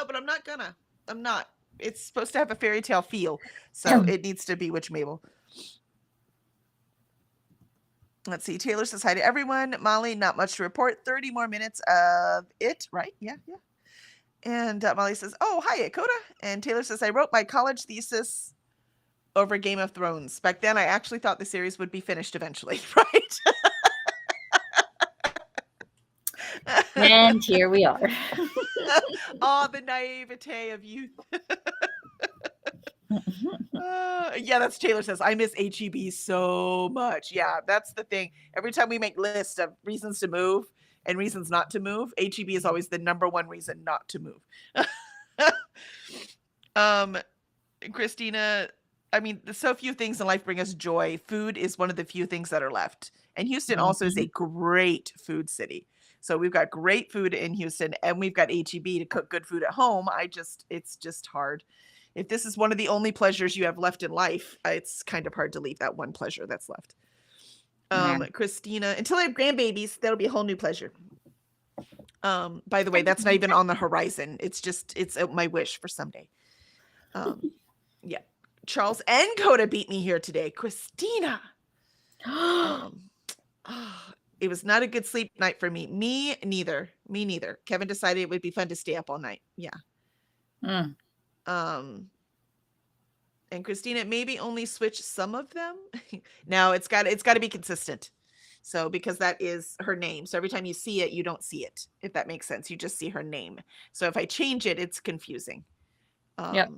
But I'm not gonna. I'm not. It's supposed to have a fairy tale feel. So it needs to be Witch Mabel. Let's see. Taylor says hi to everyone. Molly, not much to report. 30 more minutes of it, right? Yeah. And Molly says, oh, hi, Coda. And Taylor says, I wrote my college thesis over Game of Thrones. Back then, I actually thought the series would be finished eventually, right? And here we are. Oh, the naivete of youth. Yeah, that's Taylor says, I miss H-E-B so much. Yeah, that's the thing. Every time we make lists of reasons to move and reasons not to move, H-E-B is always the number one reason not to move. Christina, I mean, so few things in life bring us joy. Food is one of the few things that are left. And Houston also is a great food city. So we've got great food in Houston, and we've got H-E-B to cook good food at home. It's just hard. If this is one of the only pleasures you have left in life, it's kind of hard to leave that one pleasure that's left. Christina, until I have grandbabies, that'll be a whole new pleasure. By the way, that's not even on the horizon. It's my wish for someday. Yeah. Charles and Coda beat me here today. Christina. It was not a good sleep night for me. Me neither. Kevin decided it would be fun to stay up all night. Yeah. Mm. And Christina, maybe only switch some of them. Now it's got to be consistent. So because that is her name. So every time you see it, you don't see it. If that makes sense. You just see her name. So if I change it, it's confusing. Yep.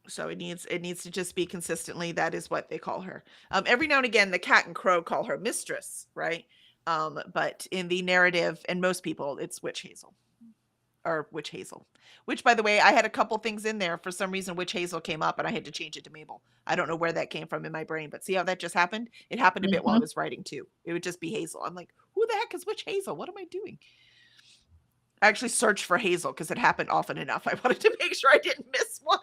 So it needs to just be consistently, that is what they call her. Every now and again, the cat and crow call her mistress, right? But in the narrative, and most people, it's Witch Hazel. Or Witch Hazel. Which, by the way, I had a couple things in there. For some reason, Witch Hazel came up, and I had to change it to Mabel. I don't know where that came from in my brain, but see how that just happened? It happened a bit while I was writing, too. It would just be Hazel. I'm like, who the heck is Witch Hazel? What am I doing? I actually searched for Hazel because it happened often enough. I wanted to make sure I didn't miss one.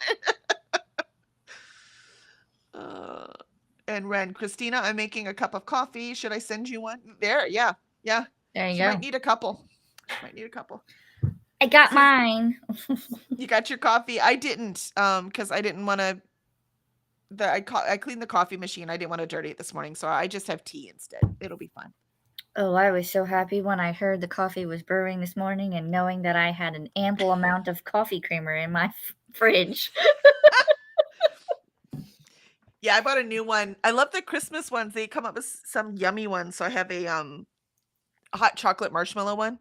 And Ren, Christina, I'm making a cup of coffee. Should I send you one? There, yeah. There you She go. might need a couple. I got mine. You got your coffee. I didn't, because I didn't want to. I cleaned the coffee machine. I didn't want to dirty it this morning, so I just have tea instead. It'll be fine. Oh, I was so happy when I heard the coffee was brewing this morning, and knowing that I had an ample amount of coffee creamer in my fridge. Yeah, I bought a new one. I love the Christmas ones. They come up with some yummy ones. So I have a hot chocolate marshmallow one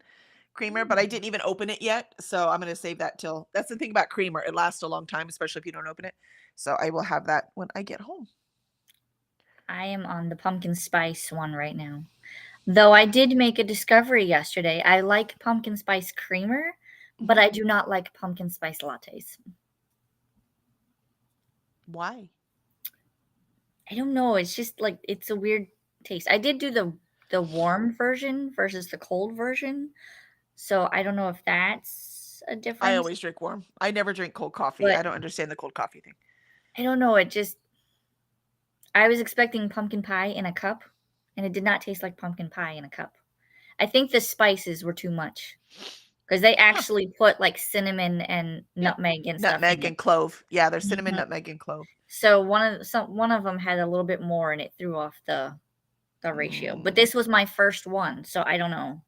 creamer, but I didn't even open it yet. So I'm going to save that till. That's the thing about creamer. It lasts a long time, especially if you don't open it. So I will have that when I get home. I am on the pumpkin spice one right now. Though I did make a discovery yesterday. I like pumpkin spice creamer, but I do not like pumpkin spice lattes. Why? I don't know. It's just like it's a weird taste. I did do the warm version versus the cold version. So I don't know if that's a difference. I always drink warm. I never drink cold coffee. But I don't understand the cold coffee thing. I don't know. I was expecting pumpkin pie in a cup, and it did not taste like pumpkin pie in a cup. I think the spices were too much because they actually put like cinnamon and nutmeg and stuff. Nutmeg and clove. Yeah, there's cinnamon, nutmeg, and clove. So one of them had a little bit more, and it threw off the ratio. But this was my first one, so I don't know.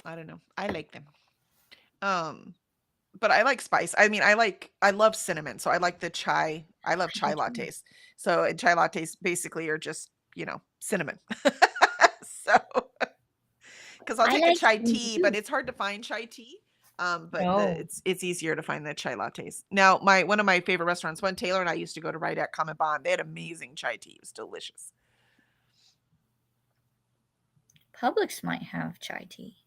I don't know. I like them. But I like spice. I mean, I love cinnamon, so I like the chai. I love chai lattes. So chai lattes basically are just, cinnamon. So, because I'll take a chai tea, but it's hard to find chai tea. But it's easier to find the chai lattes. Now, one of my favorite restaurants, one Taylor and I used to go to right at Common Bond. They had amazing chai tea. It was delicious. Publix might have chai tea.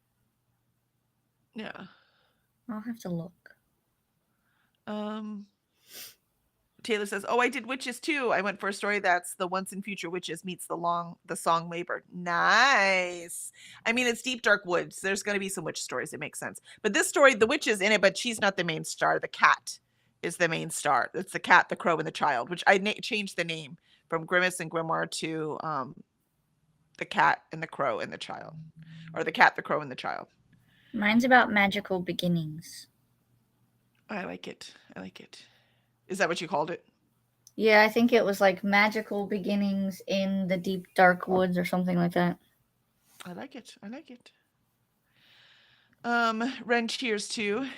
Yeah. I'll have to look. Taylor says, "Oh, I did Witches too. I went for a story that's the Once and Future Witches meets the song Labor." Nice. I mean, it's deep dark woods. There's going to be some witch stories. It makes sense. But this story, the witch is in it, but she's not the main star. The cat is the main star. It's the cat, the crow, and the child, which I changed the name from Grimace and Grimoire to the cat and the crow and the child, or the cat, the crow, and the child. Mine's about magical beginnings. I like it. Is that what you called it? Yeah, I think it was like magical beginnings in the deep dark woods or something like that. I like it. Ren, cheers to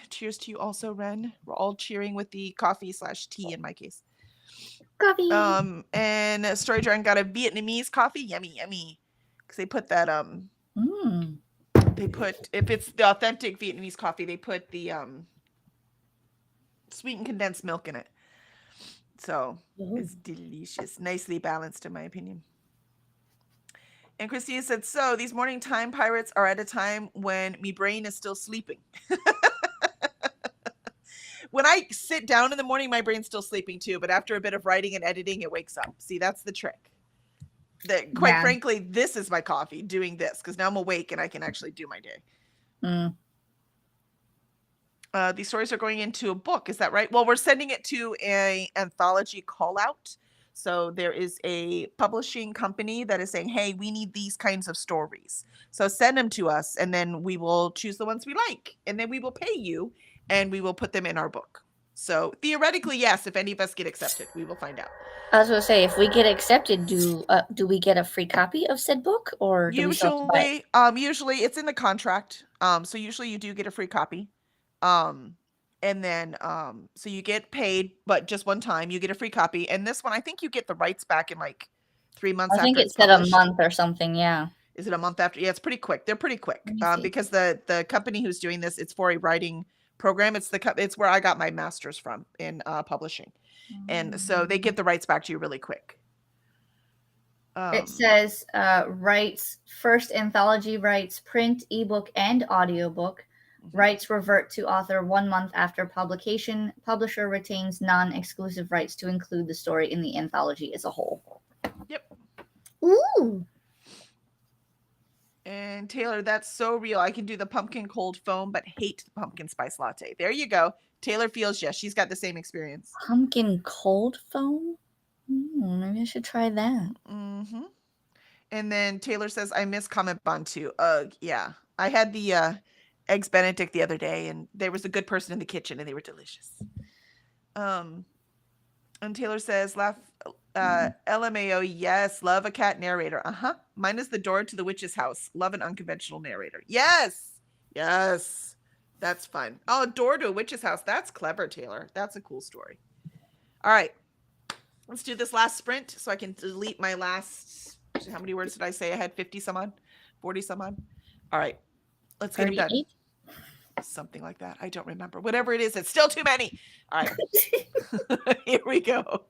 you also, Ren. We're all cheering with the coffee/tea in my case. Coffee. And Story Dragon got a Vietnamese coffee. Yummy. Because they put that if it's the authentic Vietnamese coffee, they put the sweetened condensed milk in it. So it's delicious. Nicely balanced, in my opinion. And Christina said, "So these morning time pirates are at a time when me brain is still sleeping." When I sit down in the morning, my brain's still sleeping too. But after a bit of writing and editing, it wakes up. See, that's the trick. Quite frankly, this is my coffee, doing this, because now I'm awake and I can actually do my day. These stories are going into a book. Is that right? Well, we're sending it to an anthology call out. So there is a publishing company that is saying, "Hey, we need these kinds of stories. So send them to us, and then we will choose the ones we like, and then we will pay you, and we will put them in our book." So theoretically, yes, if any of us get accepted, we will find out. I was gonna say, if we get accepted, do we get a free copy of said book, or do we still have to buy it? Usually it's in the contract. So usually you do get a free copy. Um, and then so you get paid, but just one time you get a free copy. And this one, I think you get the rights back in like 3 months I think after it it's said a published. month or something. Yeah. Is it a month after? Yeah, it's pretty quick. They're pretty quick. Let me see. Because the company who's doing this, it's for a writing program. It's where I got my master's from in publishing, and so they give the rights back to you really quick. It says rights, first anthology rights, print, ebook, and audiobook. Rights revert to author 1 month after publication. Publisher retains non-exclusive rights to include the story in the anthology as a whole. Yep. Ooh. And Taylor, that's so real. I can do the pumpkin cold foam, but hate the pumpkin spice latte. There you go. Taylor feels yes, she's got the same experience. Pumpkin cold foam? Maybe I should try that. Mm-hmm. And then Taylor says, I miss Comet Bun too. Yeah. I had the eggs Benedict the other day, and there was a good person in the kitchen, and they were delicious. And Taylor says, laugh, LMAO, yes, love a cat narrator. Uh-huh. Mine is the door to the witch's house. Love an unconventional narrator. Yes. Yes. That's fun. Oh, door to a witch's house. That's clever, Taylor. That's a cool story. All right. Let's do this last sprint so I can delete my last, how many words did I say? I had 50 some odd, 40 some odd. All right. Let's get them done. 38? Something like that. I don't remember. Whatever it is, it's still too many. All right. Here we go.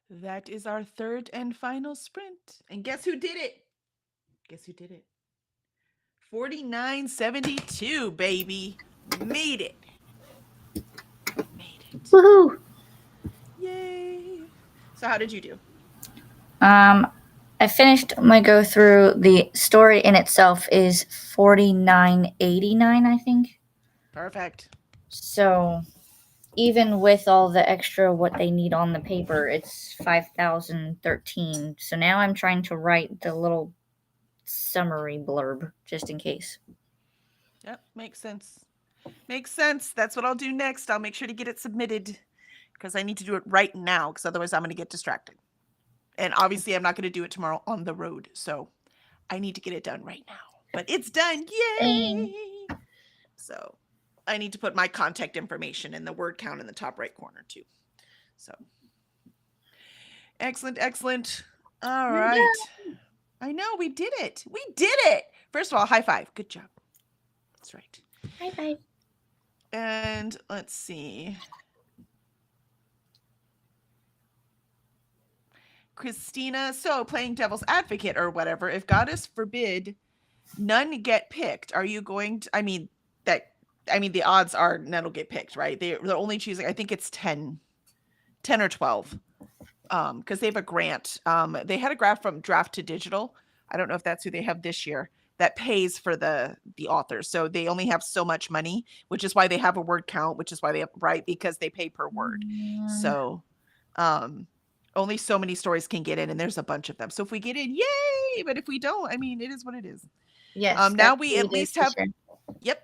That is our third and final sprint. And guess who did it? Guess who did it? 49.72, baby. Made it. Made it. Woohoo! Yay. So how did you do? I finished my go through. The story in itself is 49.89, I think. Perfect. So even with all the extra what they need on the paper, it's 5,013. So now I'm trying to write the little summary blurb just in case. Yep, makes sense. Makes sense. That's what I'll do next. I'll make sure to get it submitted because I need to do it right now because otherwise I'm going to get distracted. And obviously I'm not going to do it tomorrow on the road. So I need to get it done right now. But it's done. Yay! So I need to put my contact information and the word count in the top right corner too. So excellent, excellent. All right. I know we did it. We did it. First of all, high five. Good job. That's right. High five. And let's see. Christina, so playing devil's advocate or whatever, if goddess forbid none get picked, are you going to, the odds are none will get picked, right? They're only choosing, I think it's 10 or 12. Because they have a grant. They had a grant from Draft to Digital. I don't know if that's who they have this year that pays for the authors. So they only have so much money, which is why they have a word count, which is why they have, right, because they pay per word. So only so many stories can get in, and there's a bunch of them. So if we get in, yay! But if we don't, I mean, it is what it is. Yes. Now we at least have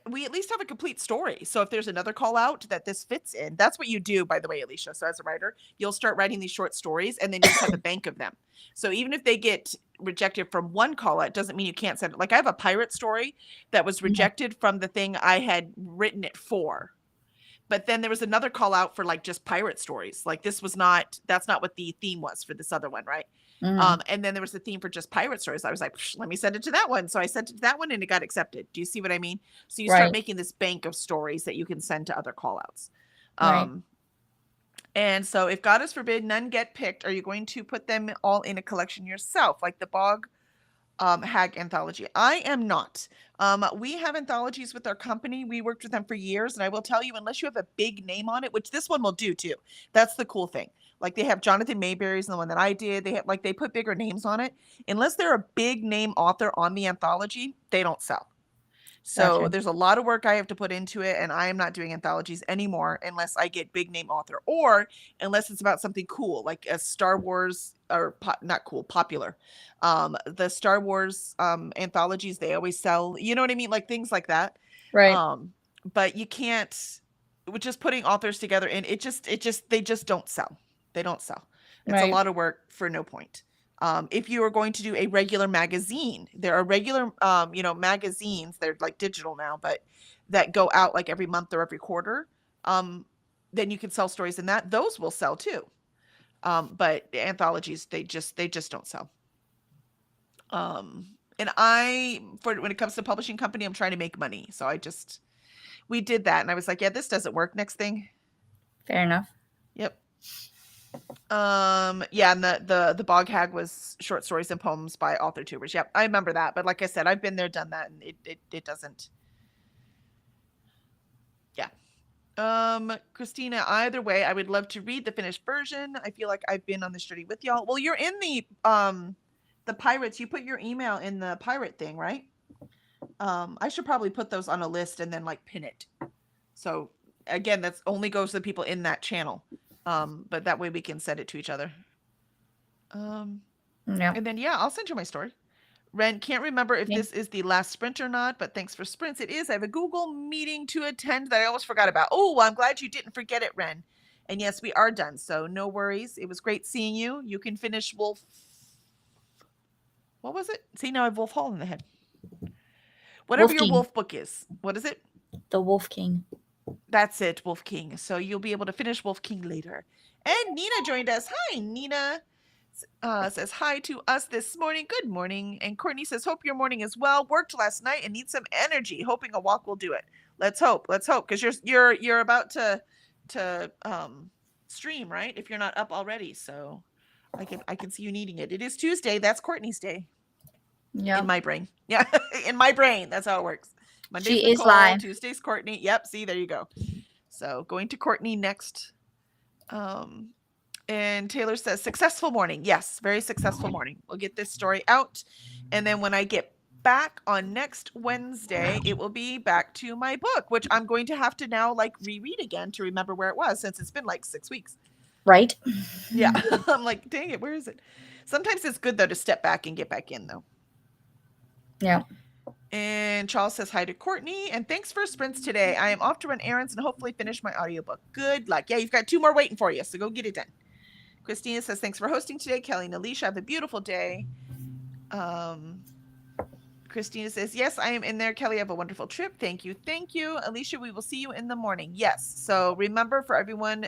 we at least have a complete story. So if there's another call out that this fits in, that's what you do, by the way, Alicia. So as a writer, you'll start writing these short stories and then you just have a bank of them. So even if they get rejected from one call out, doesn't mean you can't send it. Like I have a pirate story that was rejected from the thing I had written it for. But then there was another call out for like just pirate stories. Like that's not what the theme was for this other one, right? And then there was the theme for just pirate stories. I was like, let me send it to that one. So I sent it to that one and it got accepted. Do you see what I mean? So you start making this bank of stories that you can send to other call outs. And so if goddess forbid none get picked, are you going to put them all in a collection yourself? Like the Bog Hag anthology. I am not. We have anthologies with our company. We worked with them for years, and I will tell you, unless you have a big name on it, which this one will do too. That's the cool thing. Like they have Jonathan Mayberry's and the one that I did. They put bigger names on it. Unless they're a big name author on the anthology, they don't sell. So there's a lot of work I have to put into it, and I am not doing anthologies anymore unless I get big name author or unless it's about something cool, like a Star Wars or not cool, popular. The Star Wars anthologies, they always sell, you know what I mean? Like things like that. Right. But you can't, with just putting authors together and they just don't sell. They don't sell. It's a lot of work for no point. If you are going to do a regular magazine, there are regular, magazines, they're like digital now, but that go out like every month or every quarter. Then you can sell stories in that. Those will sell too. But the anthologies, they just don't sell. And when it comes to publishing company, I'm trying to make money. So we did that. And I was like, yeah, this doesn't work. Next thing. Fair enough. Yep. Yeah, and the Bog Hag was short stories and poems by author tubers. Yep, I remember that. But like I said, I've been there, done that, and it doesn't. Yeah. Christina, either way, I would love to read the finished version. I feel like I've been on this journey with y'all. Well, you're in the pirates. You put your email in the pirate thing, right? I should probably put those on a list and then like pin it. So again, that's only goes to the people in that channel. But that way we can send it to each other. And then I'll send you my story. Ren, can't remember if this is the last sprint or not, but thanks for sprints. It is. I have a Google meeting to attend that I almost forgot about. Oh, well, I'm glad you didn't forget it, Ren. And yes, we are done. So no worries. It was great seeing you. You can finish Wolf. What was it? See, now I have Wolf Hall in the head. Whatever your wolf book is. What is it? The Wolf King. That's it, Wolf King. So you'll be able to finish Wolf King later. And Nina joined us. Hi, Nina. Says hi to us this morning. Good morning. And Courtney says, hope your morning is well. Worked last night and need some energy. Hoping a walk will do it. Let's hope. Let's hope. Because you're about to stream, right? If you're not up already. So I can see you needing it. It is Tuesday. That's Courtney's day. Yeah. In my brain. Yeah. In my brain. That's how it works. Monday's She is Nicole, live. Tuesday's Courtney. Yep. See, there you go. So going to Courtney next. And Taylor says, successful morning. Yes, very successful morning. We'll get this story out. And then when I get back on next Wednesday, it will be back to my book, which I'm going to have to now like reread again to remember where it was since it's been like 6 weeks. Right? Yeah. I'm like, dang it, where is it? Sometimes it's good though to step back and get back in though. Yeah. And Charles says hi to Courtney and thanks for sprints today. I am off to run errands and hopefully finish my audiobook. Good luck. Yeah, you've got 2 more waiting for you, so go get it done. Christina says, thanks for hosting today. Kelly and Alicia, have a beautiful day. Christina says, yes, I am in there. Kelly, have a wonderful trip. Thank you. Thank you. Alicia, we will see you in the morning. Yes. So remember for everyone,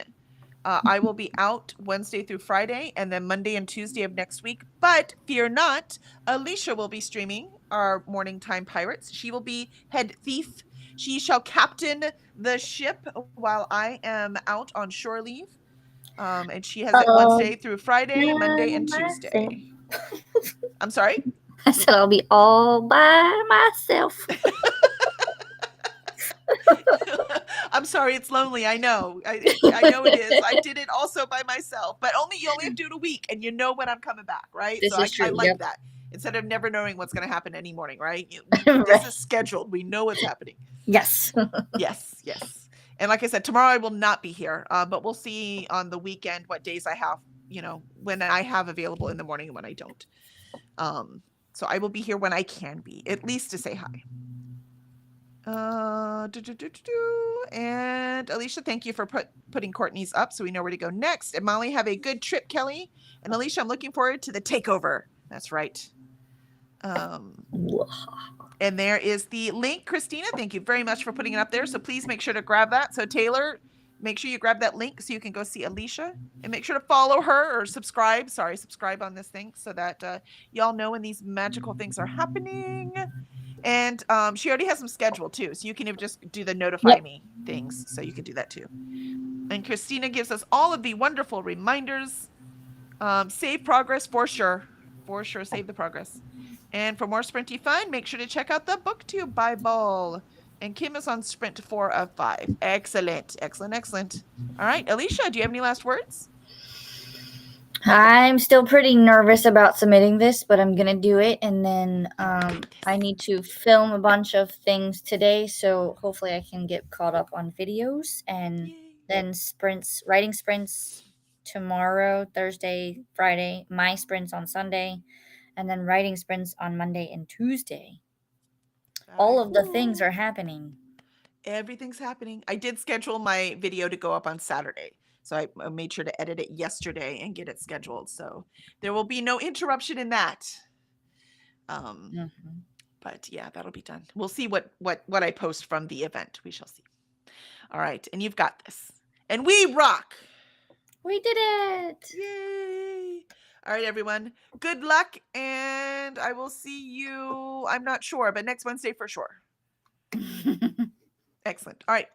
I will be out Wednesday through Friday and then Monday and Tuesday of next week. But fear not, Alicia will be streaming our Morning Time Pirates. She will be head thief. She shall captain the ship while I am out on shore leave. And she has it Wednesday through Friday, Monday, and Tuesday. I'm sorry? I said I'll be all by myself. I'm sorry, it's lonely. I know. I know it is. I did it also by myself, but you only have to do it a week, and you know when I'm coming back, right? This So is true. I like Yep. that. Instead of never knowing what's going to happen any morning, right? Right. This is scheduled. We know what's happening. Yes. Yes. And like I said, tomorrow I will not be here, but we'll see on the weekend what days I have, when I have available in the morning and when I don't. So I will be here when I can be, at least to say hi. And Alicia, thank you for putting Courtney's up so we know where to go next. And Molly, have a good trip, Kelly. And Alicia, I'm looking forward to the takeover. That's right. And there is the link. Christina, thank you very much for putting it up there. So please make sure to grab that. So Taylor, make sure you grab that link so you can go see Alicia. And make sure to follow her or subscribe. Subscribe on this thing so that y'all know when these magical things are happening. And she already has them scheduled too. So you can even just do the notify me things. So you can do that too. And Christina gives us all of the wonderful reminders. Save progress for sure. For sure, save the progress. And for more Sprinty fun, make sure to check out the BookTube Bible. And Kim is on Sprint 4 of 5. Excellent. All right, Alicia, do you have any last words? I'm still pretty nervous about submitting this, but I'm going to do it. And then I need to film a bunch of things today. So hopefully I can get caught up on videos. And then writing sprints tomorrow, Thursday, Friday, my sprints on Sunday, and then writing sprints on Monday and Tuesday. All of the things are happening. Everything's happening. I did schedule my video to go up on Saturday. So I made sure to edit it yesterday and get it scheduled. So there will be no interruption in that. But yeah, that'll be done. We'll see what I post from the event. We shall see. All right. And you've got this. And we rock. We did it. Yay. All right, everyone. Good luck. And I will see you, I'm not sure, but next Wednesday for sure. Excellent. All right.